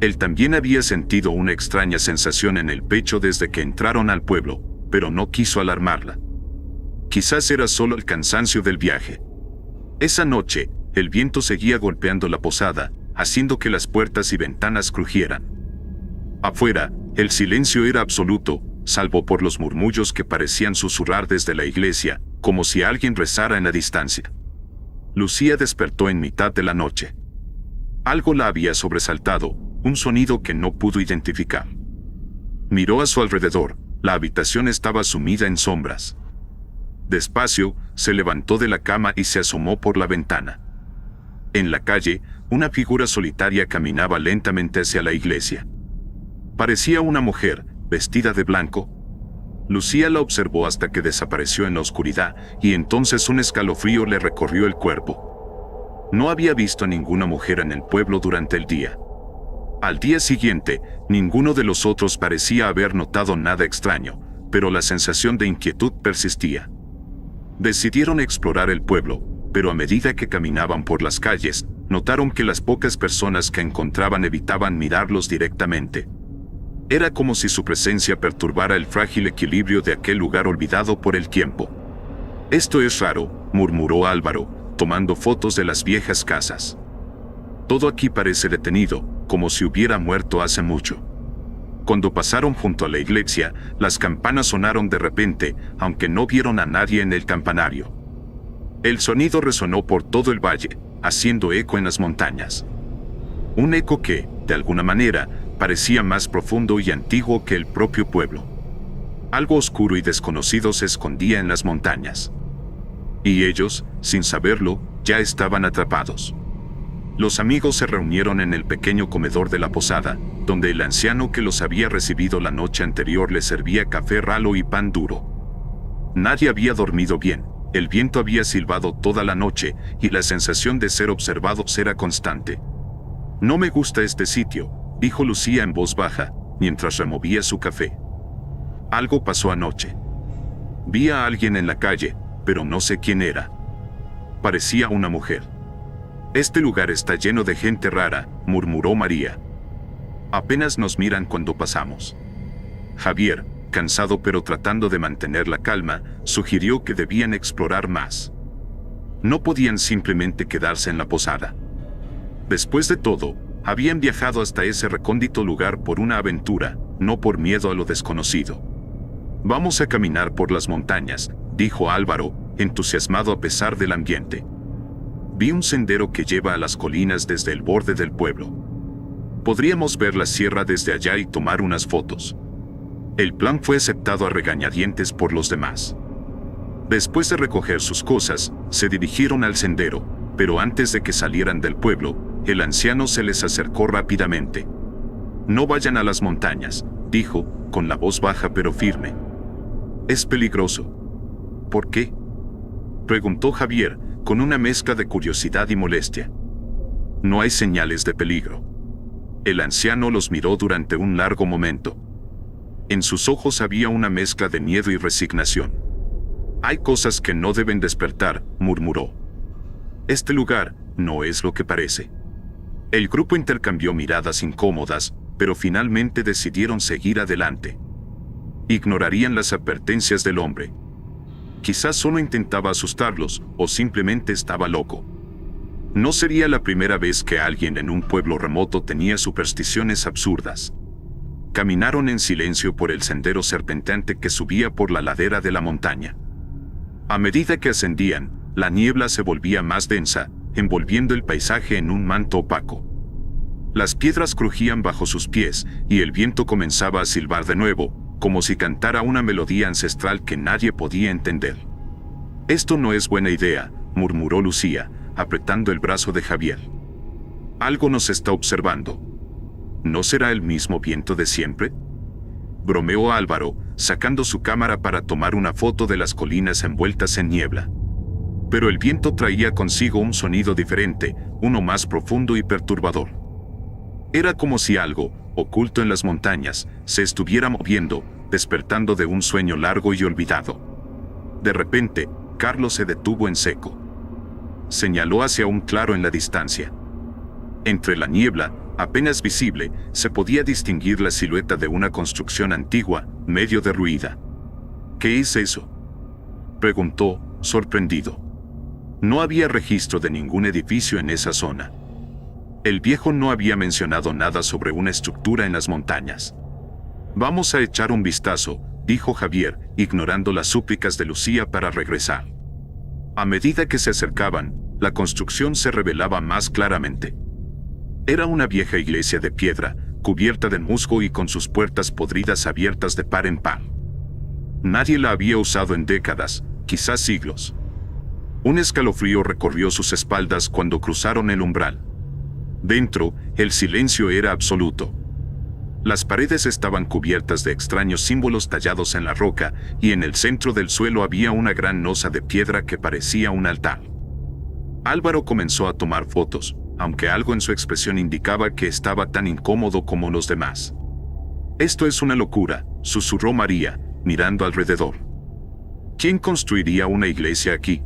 Él también había sentido una extraña sensación en el pecho desde que entraron al pueblo, pero no quiso alarmarla. Quizás era solo el cansancio del viaje. Esa noche, el viento seguía golpeando la posada, haciendo que las puertas y ventanas crujieran. Afuera, el silencio era absoluto, salvo por los murmullos que parecían susurrar desde la iglesia, como si alguien rezara en la distancia. Lucía despertó en mitad de la noche. Algo la había sobresaltado, un sonido que no pudo identificar. Miró a su alrededor, la habitación estaba sumida en sombras. Despacio, se levantó de la cama y se asomó por la ventana. En la calle, una figura solitaria caminaba lentamente hacia la iglesia. Parecía una mujer, vestida de blanco. Lucía la observó hasta que desapareció en la oscuridad, y entonces un escalofrío le recorrió el cuerpo. No había visto a ninguna mujer en el pueblo durante el día. Al día siguiente, ninguno de los otros parecía haber notado nada extraño, pero la sensación de inquietud persistía. Decidieron explorar el pueblo, pero a medida que caminaban por las calles, notaron que las pocas personas que encontraban evitaban mirarlos directamente. Era como si su presencia perturbara el frágil equilibrio de aquel lugar olvidado por el tiempo. «Esto es raro», murmuró Álvaro, tomando fotos de las viejas casas. «Todo aquí parece detenido, como si hubiera muerto hace mucho». Cuando pasaron junto a la iglesia, las campanas sonaron de repente, aunque no vieron a nadie en el campanario. El sonido resonó por todo el valle, haciendo eco en las montañas. Un eco que, de alguna manera, parecía más profundo y antiguo que el propio pueblo. Algo oscuro y desconocido se escondía en las montañas. Y ellos, sin saberlo, ya estaban atrapados. Los amigos se reunieron en el pequeño comedor de la posada, donde el anciano que los había recibido la noche anterior les servía café ralo y pan duro. Nadie había dormido bien, el viento había silbado toda la noche y la sensación de ser observados era constante. «No me gusta este sitio», dijo Lucía en voz baja, mientras removía su café. «Algo pasó anoche. Vi a alguien en la calle, pero no sé quién era. Parecía una mujer». «Este lugar está lleno de gente rara», murmuró María. «Apenas nos miran cuando pasamos». Javier, cansado pero tratando de mantener la calma, sugirió que debían explorar más. No podían simplemente quedarse en la posada. Después de todo, habían viajado hasta ese recóndito lugar por una aventura, no por miedo a lo desconocido. «Vamos a caminar por las montañas», dijo Álvaro, entusiasmado a pesar del ambiente. «Vi un sendero que lleva a las colinas desde el borde del pueblo. Podríamos ver la sierra desde allá y tomar unas fotos». El plan fue aceptado a regañadientes por los demás. Después de recoger sus cosas, se dirigieron al sendero, pero antes de que salieran del pueblo, el anciano se les acercó rápidamente. «No vayan a las montañas», dijo, con la voz baja pero firme. Es peligroso. ¿Por qué?, preguntó Javier, con una mezcla de curiosidad y molestia. No hay señales de peligro. El anciano los miró durante un largo momento. En sus ojos había una mezcla de miedo y resignación. Hay cosas que no deben despertar, murmuró. Este lugar no es lo que parece. El grupo intercambió miradas incómodas, pero finalmente decidieron seguir adelante. Ignorarían las advertencias del hombre. Quizás solo intentaba asustarlos, o simplemente estaba loco. No sería la primera vez que alguien en un pueblo remoto tenía supersticiones absurdas. Caminaron en silencio por el sendero serpenteante que subía por la ladera de la montaña. A medida que ascendían, la niebla se volvía más densa, envolviendo el paisaje en un manto opaco. Las piedras crujían bajo sus pies, y el viento comenzaba a silbar de nuevo, como si cantara una melodía ancestral que nadie podía entender. Esto no es buena idea, murmuró Lucía, apretando el brazo de Javier. Algo nos está observando. ¿No será el mismo viento de siempre?, bromeó Álvaro, sacando su cámara para tomar una foto de las colinas envueltas en niebla. Pero el viento traía consigo un sonido diferente, uno más profundo y perturbador. Era como si algo, oculto en las montañas, se estuviera moviendo, despertando de un sueño largo y olvidado. De repente, Carlos se detuvo en seco. Señaló hacia un claro en la distancia. Entre la niebla, apenas visible, se podía distinguir la silueta de una construcción antigua, medio derruida. ¿Qué es eso?, preguntó, sorprendido. No había registro de ningún edificio en esa zona. El viejo no había mencionado nada sobre una estructura en las montañas. Vamos a echar un vistazo, dijo Javier, ignorando las súplicas de Lucía para regresar. A medida que se acercaban, la construcción se revelaba más claramente. Era una vieja iglesia de piedra, cubierta de musgo y con sus puertas podridas abiertas de par en par. Nadie la había usado en décadas, quizás siglos. Un escalofrío recorrió sus espaldas cuando cruzaron el umbral. Dentro, el silencio era absoluto. Las paredes estaban cubiertas de extraños símbolos tallados en la roca, y en el centro del suelo había una gran losa de piedra que parecía un altar. Álvaro comenzó a tomar fotos, aunque algo en su expresión indicaba que estaba tan incómodo como los demás. Esto es una locura, susurró María, mirando alrededor. ¿Quién construiría una iglesia aquí?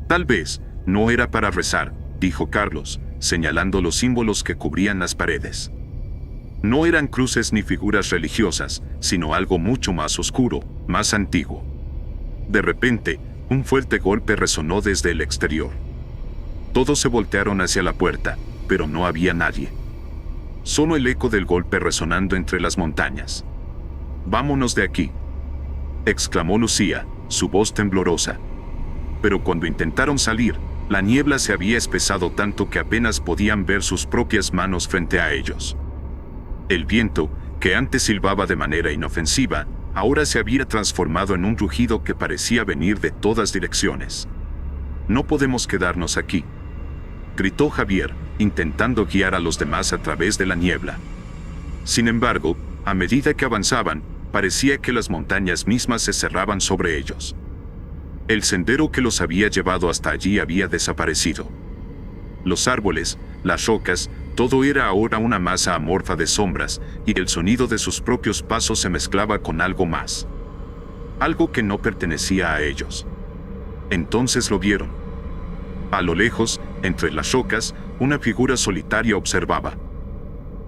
Tal vez, no era para rezar, dijo Carlos, señalando los símbolos que cubrían las paredes. No eran cruces ni figuras religiosas, sino algo mucho más oscuro, más antiguo. De repente, un fuerte golpe resonó desde el exterior. Todos se voltearon hacia la puerta, pero no había nadie. Solo el eco del golpe resonando entre las montañas. «Vámonos de aquí», exclamó Lucía, su voz temblorosa. Pero cuando intentaron salir, la niebla se había espesado tanto que apenas podían ver sus propias manos frente a ellos. El viento, que antes silbaba de manera inofensiva, ahora se había transformado en un rugido que parecía venir de todas direcciones. «No podemos quedarnos aquí», gritó Javier, intentando guiar a los demás a través de la niebla. Sin embargo, a medida que avanzaban, parecía que las montañas mismas se cerraban sobre ellos. El sendero que los había llevado hasta allí había desaparecido. Los árboles, las rocas, todo era ahora una masa amorfa de sombras, y el sonido de sus propios pasos se mezclaba con algo más. Algo que no pertenecía a ellos. Entonces lo vieron. A lo lejos, entre las rocas, una figura solitaria observaba.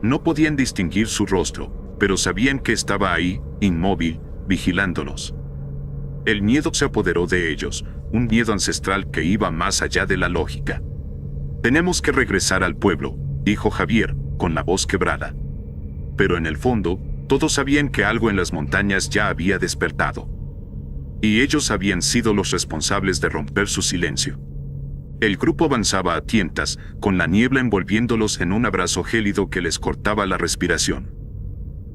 No podían distinguir su rostro, pero sabían que estaba ahí, inmóvil, vigilándolos. El miedo se apoderó de ellos, un miedo ancestral que iba más allá de la lógica. «Tenemos que regresar al pueblo», dijo Javier, con la voz quebrada. Pero en el fondo, todos sabían que algo en las montañas ya había despertado. Y ellos habían sido los responsables de romper su silencio. El grupo avanzaba a tientas, con la niebla envolviéndolos en un abrazo gélido que les cortaba la respiración.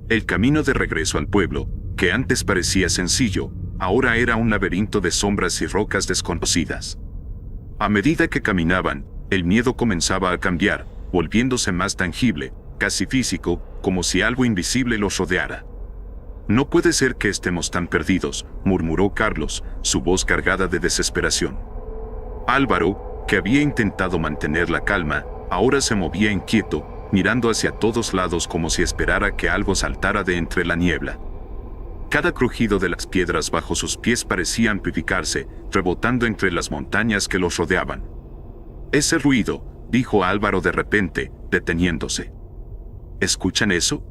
El camino de regreso al pueblo, que antes parecía sencillo, ahora era un laberinto de sombras y rocas desconocidas. A medida que caminaban, el miedo comenzaba a cambiar, volviéndose más tangible, casi físico, como si algo invisible los rodeara. No puede ser que estemos tan perdidos, murmuró Carlos, su voz cargada de desesperación. Álvaro, que había intentado mantener la calma, ahora se movía inquieto, mirando hacia todos lados como si esperara que algo saltara de entre la niebla. Cada crujido de las piedras bajo sus pies parecía amplificarse, rebotando entre las montañas que los rodeaban. «Ese ruido», dijo Álvaro de repente, deteniéndose. ¿Escuchan eso?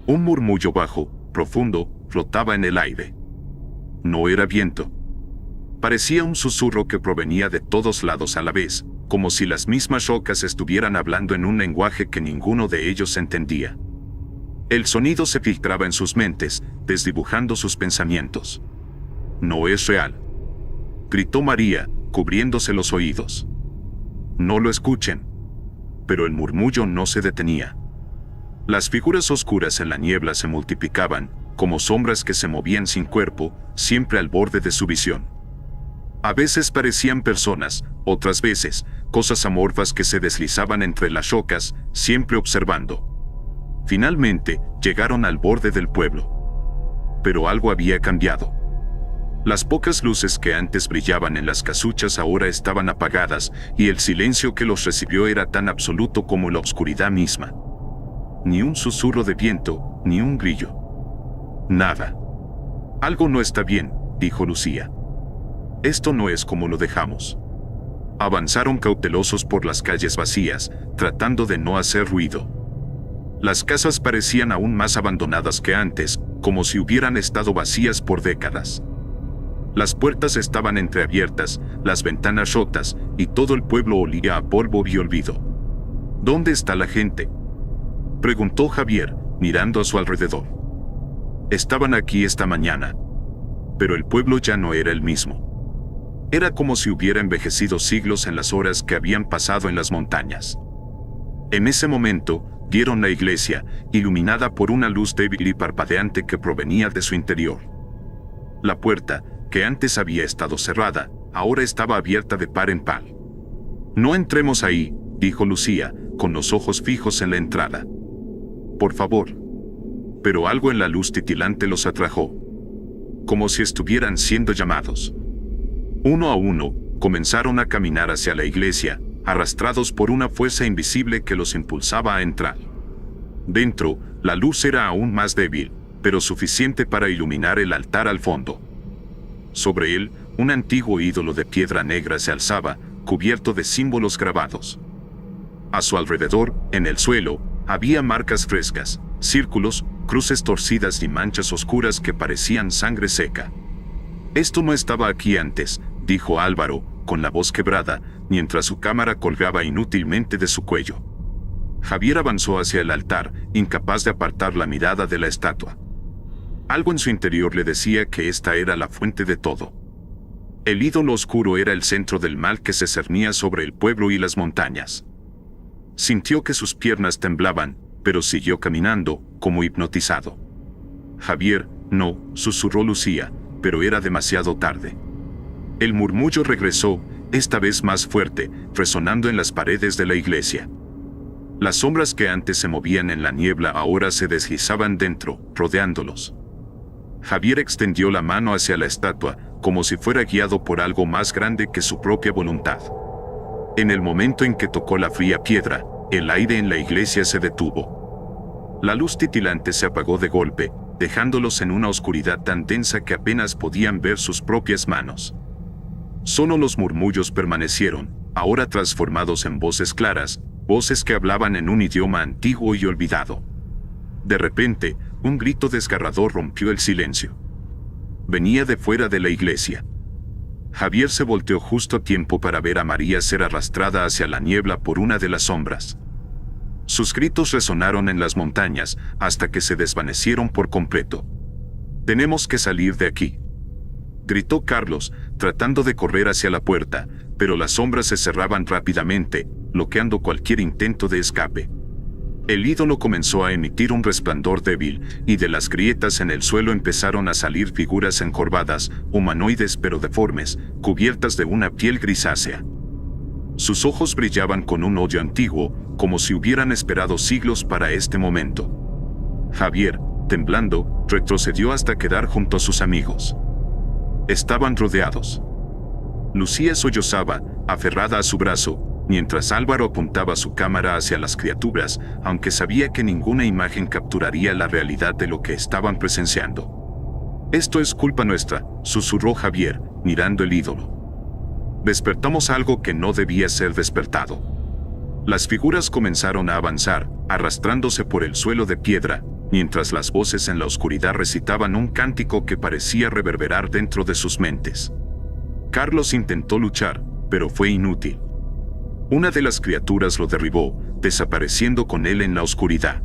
Un murmullo bajo, profundo, flotaba en el aire. No era viento. Parecía un susurro que provenía de todos lados a la vez, como si las mismas rocas estuvieran hablando en un lenguaje que ninguno de ellos entendía. El sonido se filtraba en sus mentes, desdibujando sus pensamientos. «No es real», gritó María, cubriéndose los oídos. «No lo escuchen». Pero el murmullo no se detenía. Las figuras oscuras en la niebla se multiplicaban, como sombras que se movían sin cuerpo, siempre al borde de su visión. A veces parecían personas, otras veces, cosas amorfas que se deslizaban entre las rocas, siempre observando. Finalmente, llegaron al borde del pueblo. Pero algo había cambiado. Las pocas luces que antes brillaban en las casuchas ahora estaban apagadas, y el silencio que los recibió era tan absoluto como la oscuridad misma. Ni un susurro de viento, ni un grillo. Nada. «Algo no está bien», dijo Lucía. «Esto no es como lo dejamos». Avanzaron cautelosos por las calles vacías, tratando de no hacer ruido. Las casas parecían aún más abandonadas que antes, como si hubieran estado vacías por décadas. Las puertas estaban entreabiertas, las ventanas rotas, y todo el pueblo olía a polvo y olvido. «¿Dónde está la gente?», preguntó Javier, mirando a su alrededor. «Estaban aquí esta mañana». Pero el pueblo ya no era el mismo. Era como si hubiera envejecido siglos en las horas que habían pasado en las montañas. En ese momento, vieron la iglesia, iluminada por una luz débil y parpadeante que provenía de su interior. La puerta, que antes había estado cerrada, ahora estaba abierta de par en par. «No entremos ahí», dijo Lucía, con los ojos fijos en la entrada. «Por favor». Pero algo en la luz titilante los atrajo. Como si estuvieran siendo llamados. Uno a uno, comenzaron a caminar hacia la iglesia, arrastrados por una fuerza invisible que los impulsaba a entrar. Dentro, la luz era aún más débil, pero suficiente para iluminar el altar al fondo. Sobre él, un antiguo ídolo de piedra negra se alzaba, cubierto de símbolos grabados. A su alrededor, en el suelo, había marcas frescas, círculos, cruces torcidas y manchas oscuras que parecían sangre seca. «Esto no estaba aquí antes», dijo Álvaro, con la voz quebrada, mientras su cámara colgaba inútilmente de su cuello. Javier avanzó hacia el altar, incapaz de apartar la mirada de la estatua. Algo en su interior le decía que esta era la fuente de todo. El ídolo oscuro era el centro del mal que se cernía sobre el pueblo y las montañas. Sintió que sus piernas temblaban, pero siguió caminando, como hipnotizado. «Javier, no», susurró Lucía, pero era demasiado tarde. El murmullo regresó, esta vez más fuerte, resonando en las paredes de la iglesia. Las sombras que antes se movían en la niebla ahora se deslizaban dentro, rodeándolos. Javier extendió la mano hacia la estatua, como si fuera guiado por algo más grande que su propia voluntad. En el momento en que tocó la fría piedra, el aire en la iglesia se detuvo. La luz titilante se apagó de golpe, dejándolos en una oscuridad tan densa que apenas podían ver sus propias manos. Solo los murmullos permanecieron, ahora transformados en voces claras, voces que hablaban en un idioma antiguo y olvidado. De repente, un grito desgarrador rompió el silencio. Venía de fuera de la iglesia. Javier se volteó justo a tiempo para ver a María ser arrastrada hacia la niebla por una de las sombras. Sus gritos resonaron en las montañas hasta que se desvanecieron por completo. «Tenemos que salir de aquí», gritó Carlos, tratando de correr hacia la puerta, pero las sombras se cerraban rápidamente, bloqueando cualquier intento de escape. El ídolo comenzó a emitir un resplandor débil, y de las grietas en el suelo empezaron a salir figuras encorvadas, humanoides pero deformes, cubiertas de una piel grisácea. Sus ojos brillaban con un odio antiguo, como si hubieran esperado siglos para este momento. «Javier», Temblando, retrocedió hasta quedar junto a sus amigos. Estaban rodeados. Lucía sollozaba, aferrada a su brazo, mientras Álvaro apuntaba su cámara hacia las criaturas, aunque sabía que ninguna imagen capturaría la realidad de lo que estaban presenciando. «Esto es culpa nuestra», susurró Javier, mirando el ídolo. «Despertamos algo que no debía ser despertado». Las figuras comenzaron a avanzar, arrastrándose por el suelo de piedra, mientras las voces en la oscuridad recitaban un cántico que parecía reverberar dentro de sus mentes. Carlos intentó luchar, pero fue inútil. Una de las criaturas lo derribó, desapareciendo con él en la oscuridad.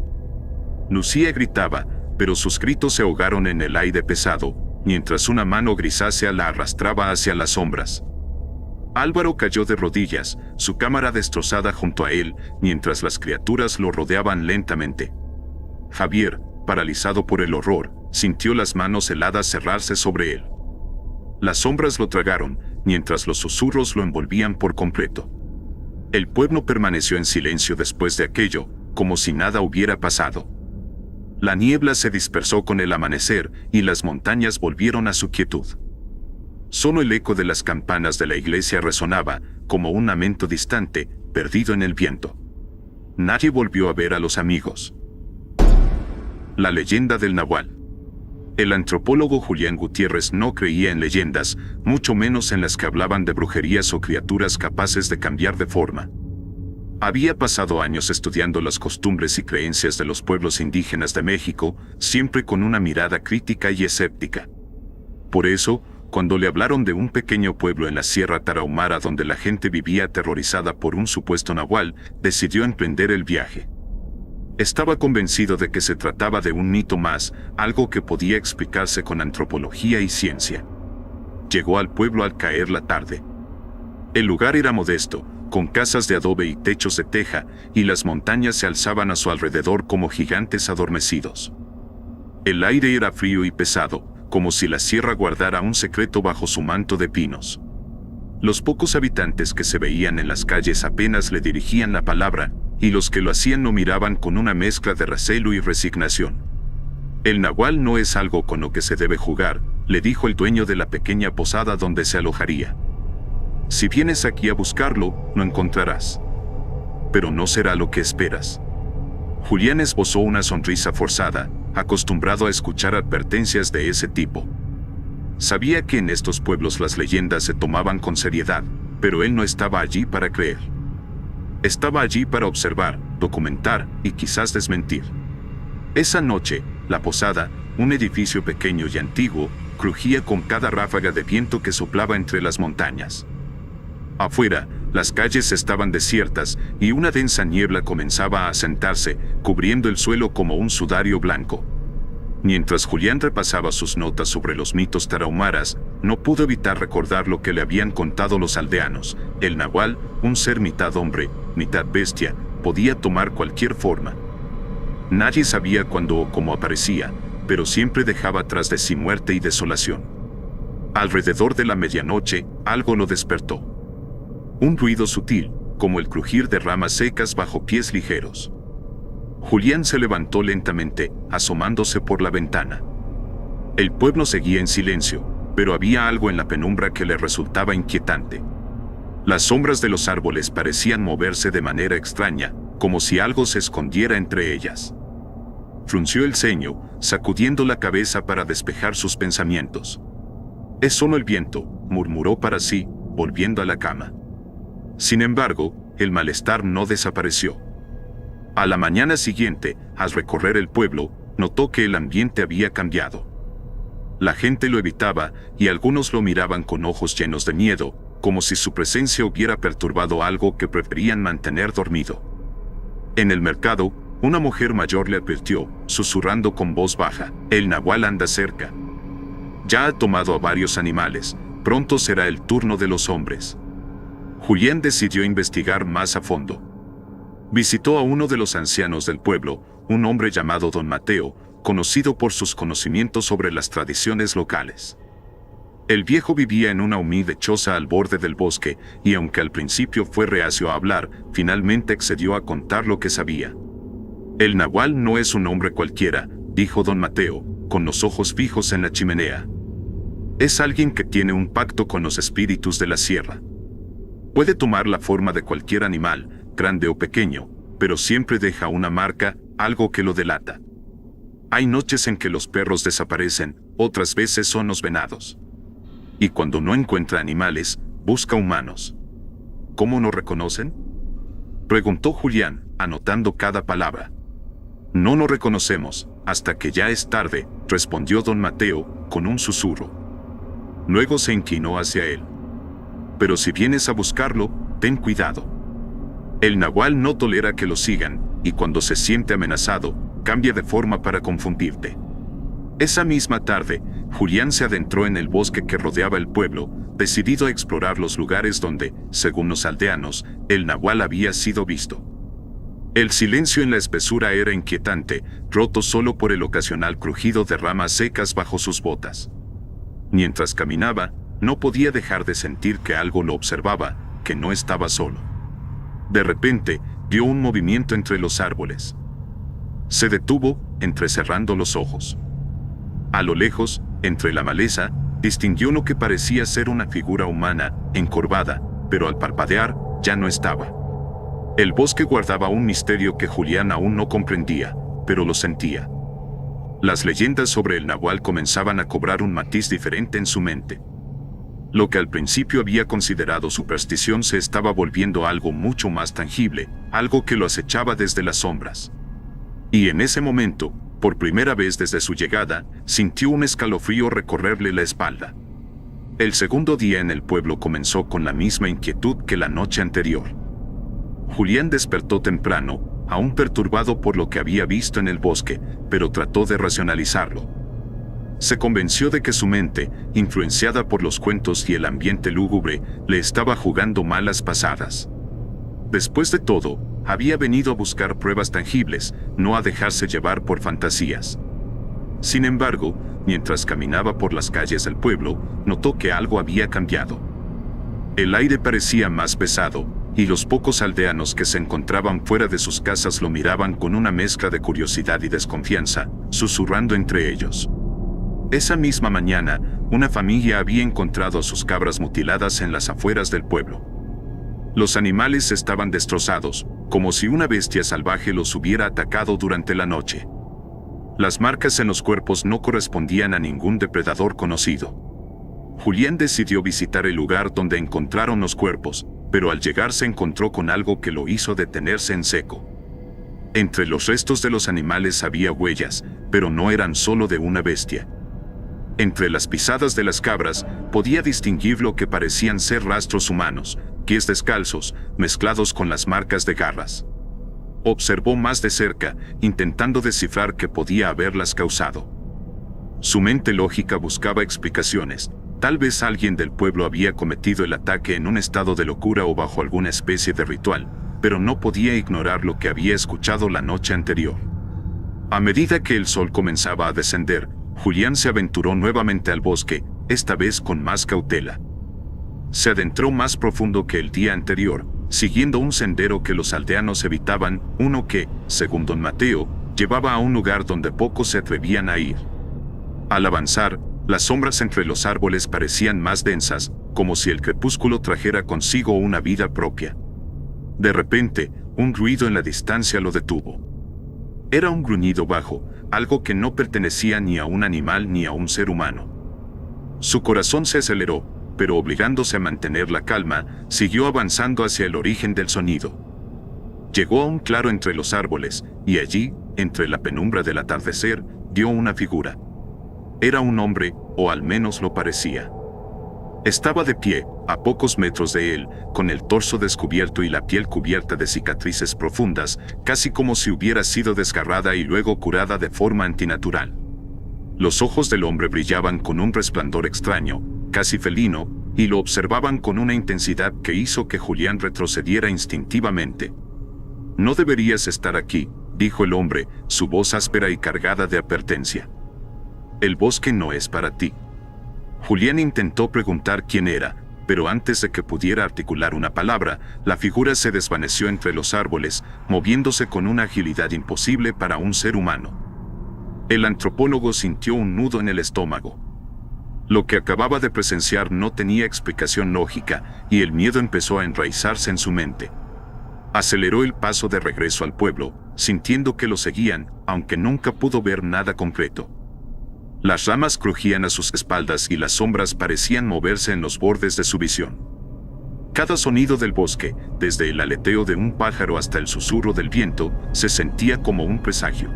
Lucía gritaba, pero sus gritos se ahogaron en el aire pesado, mientras una mano grisácea la arrastraba hacia las sombras. Álvaro cayó de rodillas, su cámara destrozada junto a él, mientras las criaturas lo rodeaban lentamente. Javier, paralizado por el horror, sintió las manos heladas cerrarse sobre él. Las sombras lo tragaron, mientras los susurros lo envolvían por completo. El pueblo permaneció en silencio después de aquello, como si nada hubiera pasado. La niebla se dispersó con el amanecer y las montañas volvieron a su quietud. Solo el eco de las campanas de la iglesia resonaba, como un lamento distante, perdido en el viento. Nadie volvió a ver a los amigos. La leyenda del Nahual. El antropólogo Julián Gutiérrez no creía en leyendas, mucho menos en las que hablaban de brujerías o criaturas capaces de cambiar de forma. Había pasado años estudiando las costumbres y creencias de los pueblos indígenas de México, siempre con una mirada crítica y escéptica. Por eso, cuando le hablaron de un pequeño pueblo en la Sierra Tarahumara donde la gente vivía aterrorizada por un supuesto nahual, decidió emprender el viaje. Estaba convencido de que se trataba de un mito más, algo que podía explicarse con antropología y ciencia. Llegó al pueblo al caer la tarde. El lugar era modesto, con casas de adobe y techos de teja, y las montañas se alzaban a su alrededor como gigantes adormecidos. El aire era frío y pesado, como si la sierra guardara un secreto bajo su manto de pinos. Los pocos habitantes que se veían en las calles apenas le dirigían la palabra, y los que lo hacían lo miraban con una mezcla de recelo y resignación. «El nahual no es algo con lo que se debe jugar», le dijo el dueño de la pequeña posada donde se alojaría. «Si vienes aquí a buscarlo, lo encontrarás. Pero no será lo que esperas». Julián esbozó una sonrisa forzada, acostumbrado a escuchar advertencias de ese tipo. Sabía que en estos pueblos las leyendas se tomaban con seriedad, pero él no estaba allí para creer. Estaba allí para observar, documentar y quizás desmentir. Esa noche, la posada, un edificio pequeño y antiguo, crujía con cada ráfaga de viento que soplaba entre las montañas. Afuera, las calles estaban desiertas y una densa niebla comenzaba a asentarse, cubriendo el suelo como un sudario blanco. Mientras Julián repasaba sus notas sobre los mitos tarahumaras, no pudo evitar recordar lo que le habían contado los aldeanos. El nahual, un ser mitad hombre, mitad bestia, podía tomar cualquier forma. Nadie sabía cuándo o cómo aparecía, pero siempre dejaba tras de sí muerte y desolación. Alrededor de la medianoche, algo lo despertó. Un ruido sutil, como el crujir de ramas secas bajo pies ligeros. Julián se levantó lentamente, asomándose por la ventana. El pueblo seguía en silencio, pero había algo en la penumbra que le resultaba inquietante. Las sombras de los árboles parecían moverse de manera extraña, como si algo se escondiera entre ellas. Frunció el ceño, sacudiendo la cabeza para despejar sus pensamientos. «Es solo el viento», murmuró para sí, volviendo a la cama. Sin embargo, el malestar no desapareció. A la mañana siguiente, al recorrer el pueblo, notó que el ambiente había cambiado. La gente lo evitaba y algunos lo miraban con ojos llenos de miedo, como si su presencia hubiera perturbado algo que preferían mantener dormido. En el mercado, una mujer mayor le advirtió, susurrando con voz baja: «El nahual anda cerca. Ya ha tomado a varios animales, pronto será el turno de los hombres». Julián decidió investigar más a fondo. Visitó a uno de los ancianos del pueblo, un hombre llamado Don Mateo, conocido por sus conocimientos sobre las tradiciones locales. El viejo vivía en una humilde choza al borde del bosque, y aunque al principio fue reacio a hablar, finalmente accedió a contar lo que sabía. «El nahual no es un hombre cualquiera», dijo don Mateo, con los ojos fijos en la chimenea. Es alguien que tiene un pacto con los espíritus de la sierra. Puede tomar la forma de cualquier animal, grande o pequeño, pero siempre deja una marca, algo que lo delata. Hay noches en que los perros desaparecen, otras veces son los venados. Y cuando no encuentra animales, busca humanos. ¿Cómo nos reconocen?, preguntó Julián, anotando cada palabra. No nos reconocemos, hasta que ya es tarde, respondió don Mateo, con un susurro. Luego se inclinó hacia él. Pero si vienes a buscarlo, ten cuidado. El nahual no tolera que lo sigan, y cuando se siente amenazado, cambia de forma para confundirte. Esa misma tarde, Julián se adentró en el bosque que rodeaba el pueblo, decidido a explorar los lugares donde, según los aldeanos, el nahual había sido visto. El silencio en la espesura era inquietante, roto solo por el ocasional crujido de ramas secas bajo sus botas. Mientras caminaba, no podía dejar de sentir que algo lo observaba, que no estaba solo. De repente, vio un movimiento entre los árboles. Se detuvo, entrecerrando los ojos. A lo lejos, entre la maleza, distinguió lo que parecía ser una figura humana, encorvada, pero al parpadear, ya no estaba. El bosque guardaba un misterio que Julián aún no comprendía, pero lo sentía. Las leyendas sobre el nahual comenzaban a cobrar un matiz diferente en su mente. Lo que al principio había considerado superstición se estaba volviendo algo mucho más tangible, algo que lo acechaba desde las sombras. Y en ese momento, por primera vez desde su llegada, sintió un escalofrío recorrerle la espalda. El segundo día en el pueblo comenzó con la misma inquietud que la noche anterior. Julián despertó temprano, aún perturbado por lo que había visto en el bosque, pero trató de racionalizarlo. Se convenció de que su mente, influenciada por los cuentos y el ambiente lúgubre, le estaba jugando malas pasadas. Después de todo, había venido a buscar pruebas tangibles, no a dejarse llevar por fantasías. Sin embargo, mientras caminaba por las calles del pueblo, notó que algo había cambiado. El aire parecía más pesado, y los pocos aldeanos que se encontraban fuera de sus casas lo miraban con una mezcla de curiosidad y desconfianza, susurrando entre ellos. Esa misma mañana, una familia había encontrado a sus cabras mutiladas en las afueras del pueblo. Los animales estaban destrozados, como si una bestia salvaje los hubiera atacado durante la noche. Las marcas en los cuerpos no correspondían a ningún depredador conocido. Julián decidió visitar el lugar donde encontraron los cuerpos, pero al llegar se encontró con algo que lo hizo detenerse en seco. Entre los restos de los animales había huellas, pero no eran solo de una bestia. Entre las pisadas de las cabras, podía distinguir lo que parecían ser rastros humanos, pies descalzos, mezclados con las marcas de garras. Observó más de cerca, intentando descifrar qué podía haberlas causado. Su mente lógica buscaba explicaciones. Tal vez alguien del pueblo había cometido el ataque en un estado de locura o bajo alguna especie de ritual, pero no podía ignorar lo que había escuchado la noche anterior. A medida que el sol comenzaba a descender, Julián se aventuró nuevamente al bosque, esta vez con más cautela. Se adentró más profundo que el día anterior, siguiendo un sendero que los aldeanos evitaban, uno que, según don Mateo, llevaba a un lugar donde pocos se atrevían a ir. Al avanzar, las sombras entre los árboles parecían más densas, como si el crepúsculo trajera consigo una vida propia. De repente, un ruido en la distancia lo detuvo. Era un gruñido bajo, algo que no pertenecía ni a un animal ni a un ser humano. Su corazón se aceleró, pero obligándose a mantener la calma, siguió avanzando hacia el origen del sonido. Llegó a un claro entre los árboles, y allí, entre la penumbra del atardecer, vio una figura. Era un hombre, o al menos lo parecía. Estaba de pie, a pocos metros de él, con el torso descubierto y la piel cubierta de cicatrices profundas, casi como si hubiera sido desgarrada y luego curada de forma antinatural. Los ojos del hombre brillaban con un resplandor extraño, casi felino, y lo observaban con una intensidad que hizo que Julián retrocediera instintivamente. «No deberías estar aquí», dijo el hombre, su voz áspera y cargada de advertencia. «El bosque no es para ti». Julián intentó preguntar quién era, pero antes de que pudiera articular una palabra, la figura se desvaneció entre los árboles, moviéndose con una agilidad imposible para un ser humano. El antropólogo sintió un nudo en el estómago. Lo que acababa de presenciar no tenía explicación lógica y el miedo empezó a enraizarse en su mente. Aceleró el paso de regreso al pueblo, sintiendo que lo seguían, aunque nunca pudo ver nada concreto. Las ramas crujían a sus espaldas y las sombras parecían moverse en los bordes de su visión. Cada sonido del bosque, desde el aleteo de un pájaro hasta el susurro del viento, se sentía como un presagio.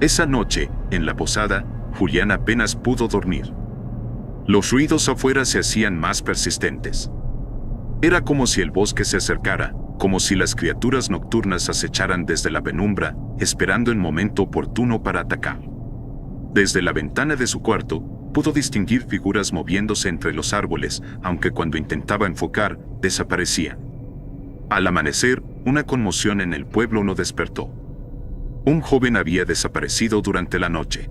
Esa noche, en la posada, Julián apenas pudo dormir. Los ruidos afuera se hacían más persistentes. Era como si el bosque se acercara, como si las criaturas nocturnas acecharan desde la penumbra, esperando el momento oportuno para atacar. Desde la ventana de su cuarto, pudo distinguir figuras moviéndose entre los árboles, aunque cuando intentaba enfocar, desaparecían. Al amanecer, una conmoción en el pueblo lo despertó. Un joven había desaparecido durante la noche.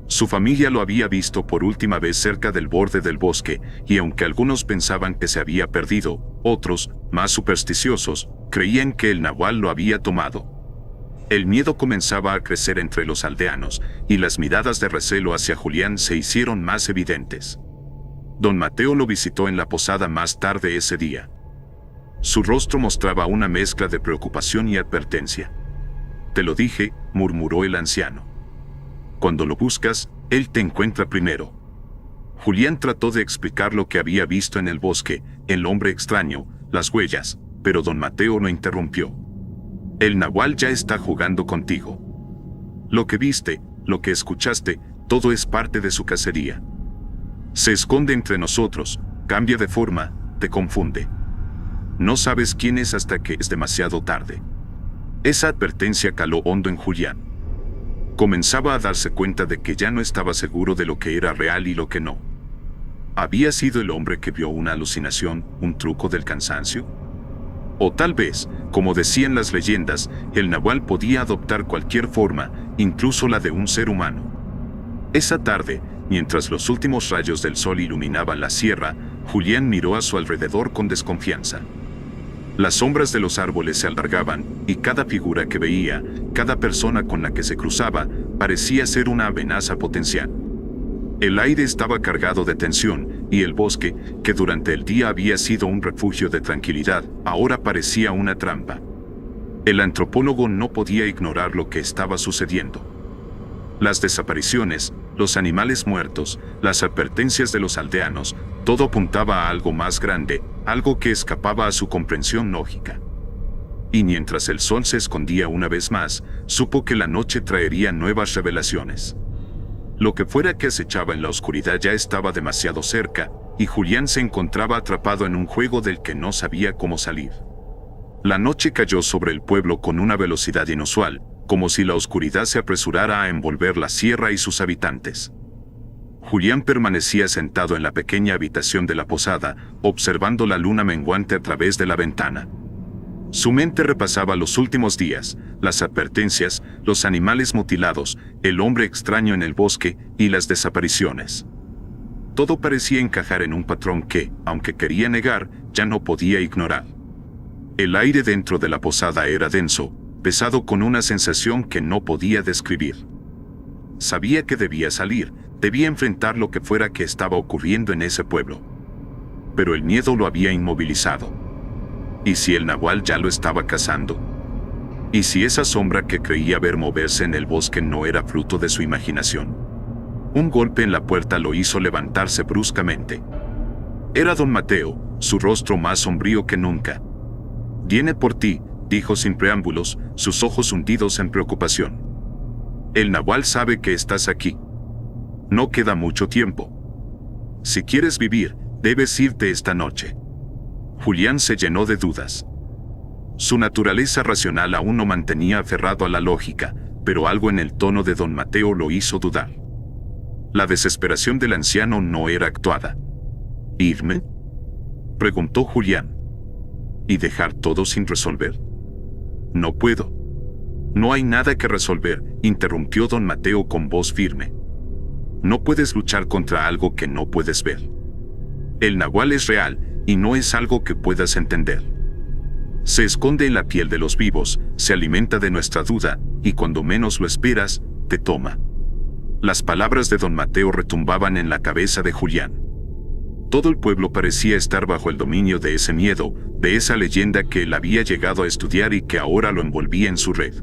Su familia lo había visto por última vez cerca del borde del bosque, y aunque algunos pensaban que se había perdido, otros, más supersticiosos, creían que el nahual lo había tomado. El miedo comenzaba a crecer entre los aldeanos, y las miradas de recelo hacia Julián se hicieron más evidentes. Don Mateo lo visitó en la posada más tarde ese día. Su rostro mostraba una mezcla de preocupación y advertencia. «Te lo dije», murmuró el anciano. «Cuando lo buscas, él te encuentra primero». Julián trató de explicar lo que había visto en el bosque, el hombre extraño, las huellas, pero don Mateo lo interrumpió. «El nahual ya está jugando contigo. Lo que viste, lo que escuchaste, todo es parte de su cacería. Se esconde entre nosotros, cambia de forma, te confunde. No sabes quién es hasta que es demasiado tarde». Esa advertencia caló hondo en Julián. Comenzaba a darse cuenta de que ya no estaba seguro de lo que era real y lo que no. ¿Había sido el hombre que vio una alucinación, un truco del cansancio? O tal vez, como decían las leyendas, el nahual podía adoptar cualquier forma, incluso la de un ser humano. Esa tarde, mientras los últimos rayos del sol iluminaban la sierra, Julián miró a su alrededor con desconfianza. Las sombras de los árboles se alargaban, y cada figura que veía, cada persona con la que se cruzaba, parecía ser una amenaza potencial. El aire estaba cargado de tensión, y el bosque, que durante el día había sido un refugio de tranquilidad, ahora parecía una trampa. El antropólogo no podía ignorar lo que estaba sucediendo. Las desapariciones, los animales muertos, las advertencias de los aldeanos, todo apuntaba a algo más grande, algo que escapaba a su comprensión lógica. Y mientras el sol se escondía una vez más, supo que la noche traería nuevas revelaciones. Lo que fuera que acechaba en la oscuridad ya estaba demasiado cerca, y Julián se encontraba atrapado en un juego del que no sabía cómo salir. La noche cayó sobre el pueblo con una velocidad inusual, como si la oscuridad se apresurara a envolver la sierra y sus habitantes. Julián permanecía sentado en la pequeña habitación de la posada, observando la luna menguante a través de la ventana. Su mente repasaba los últimos días, las advertencias, los animales mutilados, el hombre extraño en el bosque y las desapariciones. Todo parecía encajar en un patrón que, aunque quería negar, ya no podía ignorar. El aire dentro de la posada era denso, pesado con una sensación que no podía describir. Sabía que debía salir, debía enfrentar lo que fuera que estaba ocurriendo en ese pueblo. Pero el miedo lo había inmovilizado. ¿Y si el nahual ya lo estaba cazando? ¿Y si esa sombra que creía ver moverse en el bosque no era fruto de su imaginación? Un golpe en la puerta lo hizo levantarse bruscamente. Era don Mateo, su rostro más sombrío que nunca. «Viene por ti», dijo sin preámbulos, sus ojos hundidos en preocupación. «El nahual sabe que estás aquí. No queda mucho tiempo. Si quieres vivir, debes irte esta noche». Julián se llenó de dudas. Su naturaleza racional aún no mantenía aferrado a la lógica, pero algo en el tono de don Mateo lo hizo dudar. La desesperación del anciano no era actuada. «¿Irme?», preguntó Julián. «¿Y dejar todo sin resolver?». «No puedo». «No hay nada que resolver», interrumpió don Mateo con voz firme. «No puedes luchar contra algo que no puedes ver. El nahual es real, y no es algo que puedas entender. Se esconde en la piel de los vivos, se alimenta de nuestra duda, y cuando menos lo esperas, te toma». Las palabras de don Mateo retumbaban en la cabeza de Julián. Todo el pueblo parecía estar bajo el dominio de ese miedo, de esa leyenda que él había llegado a estudiar y que ahora lo envolvía en su red.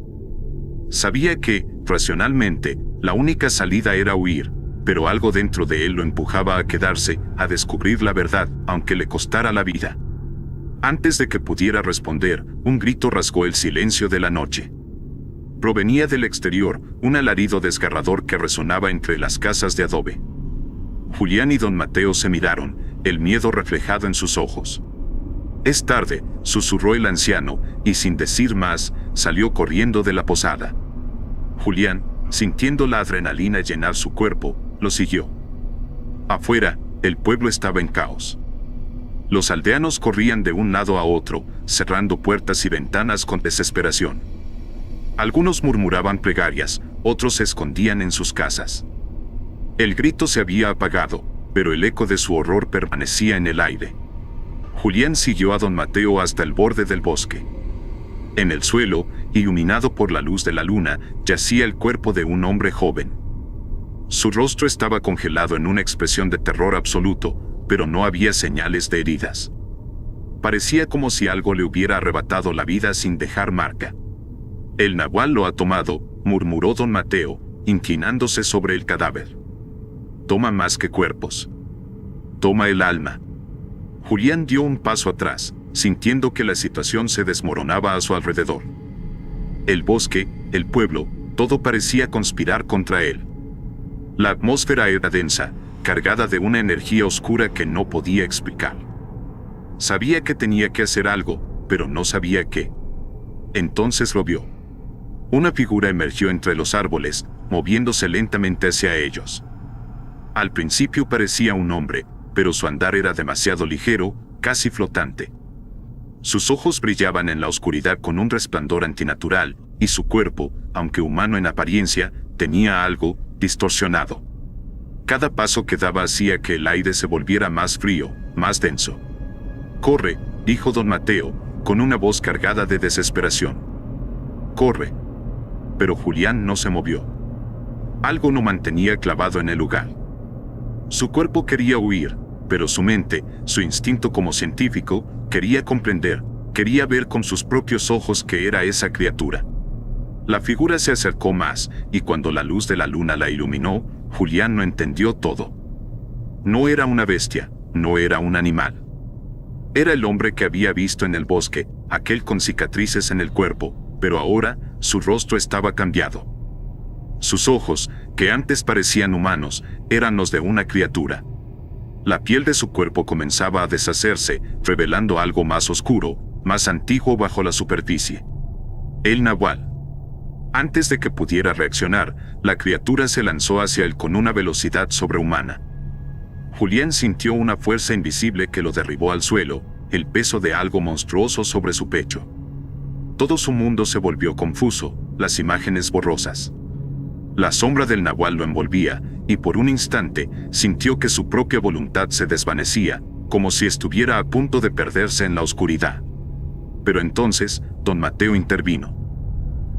Sabía que, racionalmente, la única salida era huir, pero algo dentro de él lo empujaba a quedarse, a descubrir la verdad, aunque le costara la vida. Antes de que pudiera responder, un grito rasgó el silencio de la noche. Provenía del exterior, un alarido desgarrador que resonaba entre las casas de adobe. Julián y don Mateo se miraron, el miedo reflejado en sus ojos. «Es tarde», susurró el anciano, y sin decir más, salió corriendo de la posada. Julián, sintiendo la adrenalina llenar su cuerpo, lo siguió. Afuera, el pueblo estaba en caos. Los aldeanos corrían de un lado a otro, cerrando puertas y ventanas con desesperación. Algunos murmuraban plegarias, otros se escondían en sus casas. El grito se había apagado, pero el eco de su horror permanecía en el aire. Julián siguió a don Mateo hasta el borde del bosque. En el suelo, iluminado por la luz de la luna, yacía el cuerpo de un hombre joven. Su rostro estaba congelado en una expresión de terror absoluto, pero no había señales de heridas. Parecía como si algo le hubiera arrebatado la vida sin dejar marca. «El nahual lo ha tomado», murmuró don Mateo, inclinándose sobre el cadáver. «Toma más que cuerpos. Toma el alma». Julián dio un paso atrás, sintiendo que la situación se desmoronaba a su alrededor. El bosque, el pueblo, todo parecía conspirar contra él. La atmósfera era densa, cargada de una energía oscura que no podía explicar. Sabía que tenía que hacer algo, pero no sabía qué. Entonces lo vio. Una figura emergió entre los árboles, moviéndose lentamente hacia ellos. Al principio parecía un hombre, pero su andar era demasiado ligero, casi flotante. Sus ojos brillaban en la oscuridad con un resplandor antinatural, y su cuerpo, aunque humano en apariencia, tenía algo distorsionado. Cada paso que daba hacía que el aire se volviera más frío, más denso. «Corre», dijo don Mateo, con una voz cargada de desesperación. «Corre». Pero Julián no se movió. Algo lo mantenía clavado en el lugar. Su cuerpo quería huir, pero su mente, su instinto como científico, quería comprender, quería ver con sus propios ojos qué era esa criatura. La figura se acercó más, y cuando la luz de la luna la iluminó, Julián no entendió todo. No era una bestia, no era un animal. Era el hombre que había visto en el bosque, aquel con cicatrices en el cuerpo, pero ahora, su rostro estaba cambiado. Sus ojos, que antes parecían humanos, eran los de una criatura. La piel de su cuerpo comenzaba a deshacerse, revelando algo más oscuro, más antiguo bajo la superficie. El nahual. Antes de que pudiera reaccionar, la criatura se lanzó hacia él con una velocidad sobrehumana. Julián sintió una fuerza invisible que lo derribó al suelo, el peso de algo monstruoso sobre su pecho. Todo su mundo se volvió confuso, las imágenes borrosas. La sombra del nahual lo envolvía, y por un instante sintió que su propia voluntad se desvanecía, como si estuviera a punto de perderse en la oscuridad. Pero entonces, don Mateo intervino.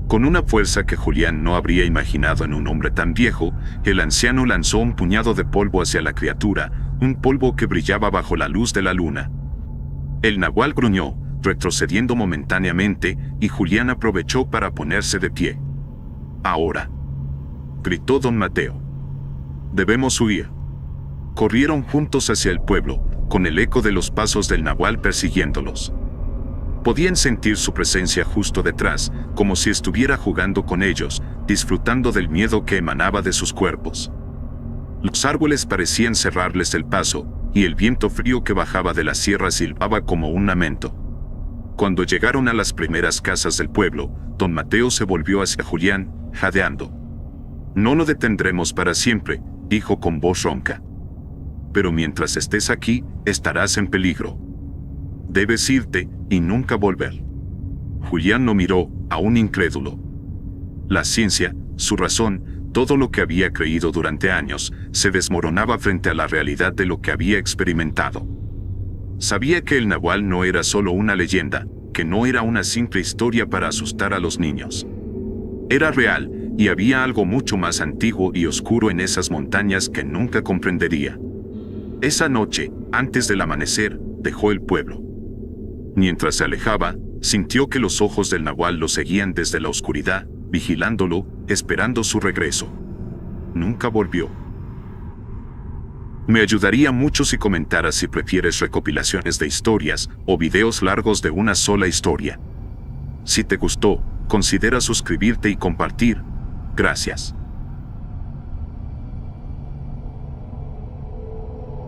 Con una fuerza que Julián no habría imaginado en un hombre tan viejo, el anciano lanzó un puñado de polvo hacia la criatura, un polvo que brillaba bajo la luz de la luna. El nahual gruñó, retrocediendo momentáneamente, y Julián aprovechó para ponerse de pie. «Ahora», gritó don Mateo. «Debemos huir». Corrieron juntos hacia el pueblo, con el eco de los pasos del nahual persiguiéndolos. Podían sentir su presencia justo detrás, como si estuviera jugando con ellos, disfrutando del miedo que emanaba de sus cuerpos. Los árboles parecían cerrarles el paso, y el viento frío que bajaba de la sierra silbaba como un lamento. Cuando llegaron a las primeras casas del pueblo, don Mateo se volvió hacia Julián, jadeando. «No lo detendremos para siempre», dijo con voz ronca. «Pero mientras estés aquí, estarás en peligro. Debes irte y nunca volver». Julián lo miró, aún incrédulo. La ciencia, su razón, todo lo que había creído durante años, se desmoronaba frente a la realidad de lo que había experimentado. Sabía que el nahual no era solo una leyenda, que no era una simple historia para asustar a los niños. Era real, Y había algo mucho más antiguo y oscuro en esas montañas que nunca comprendería. Esa noche, antes del amanecer, dejó el pueblo. Mientras se alejaba, sintió que los ojos del nahual lo seguían desde la oscuridad, vigilándolo, esperando su regreso. Nunca volvió. Me ayudaría mucho si comentaras si prefieres recopilaciones de historias o videos largos de una sola historia. Si te gustó, considera suscribirte y compartir. Gracias.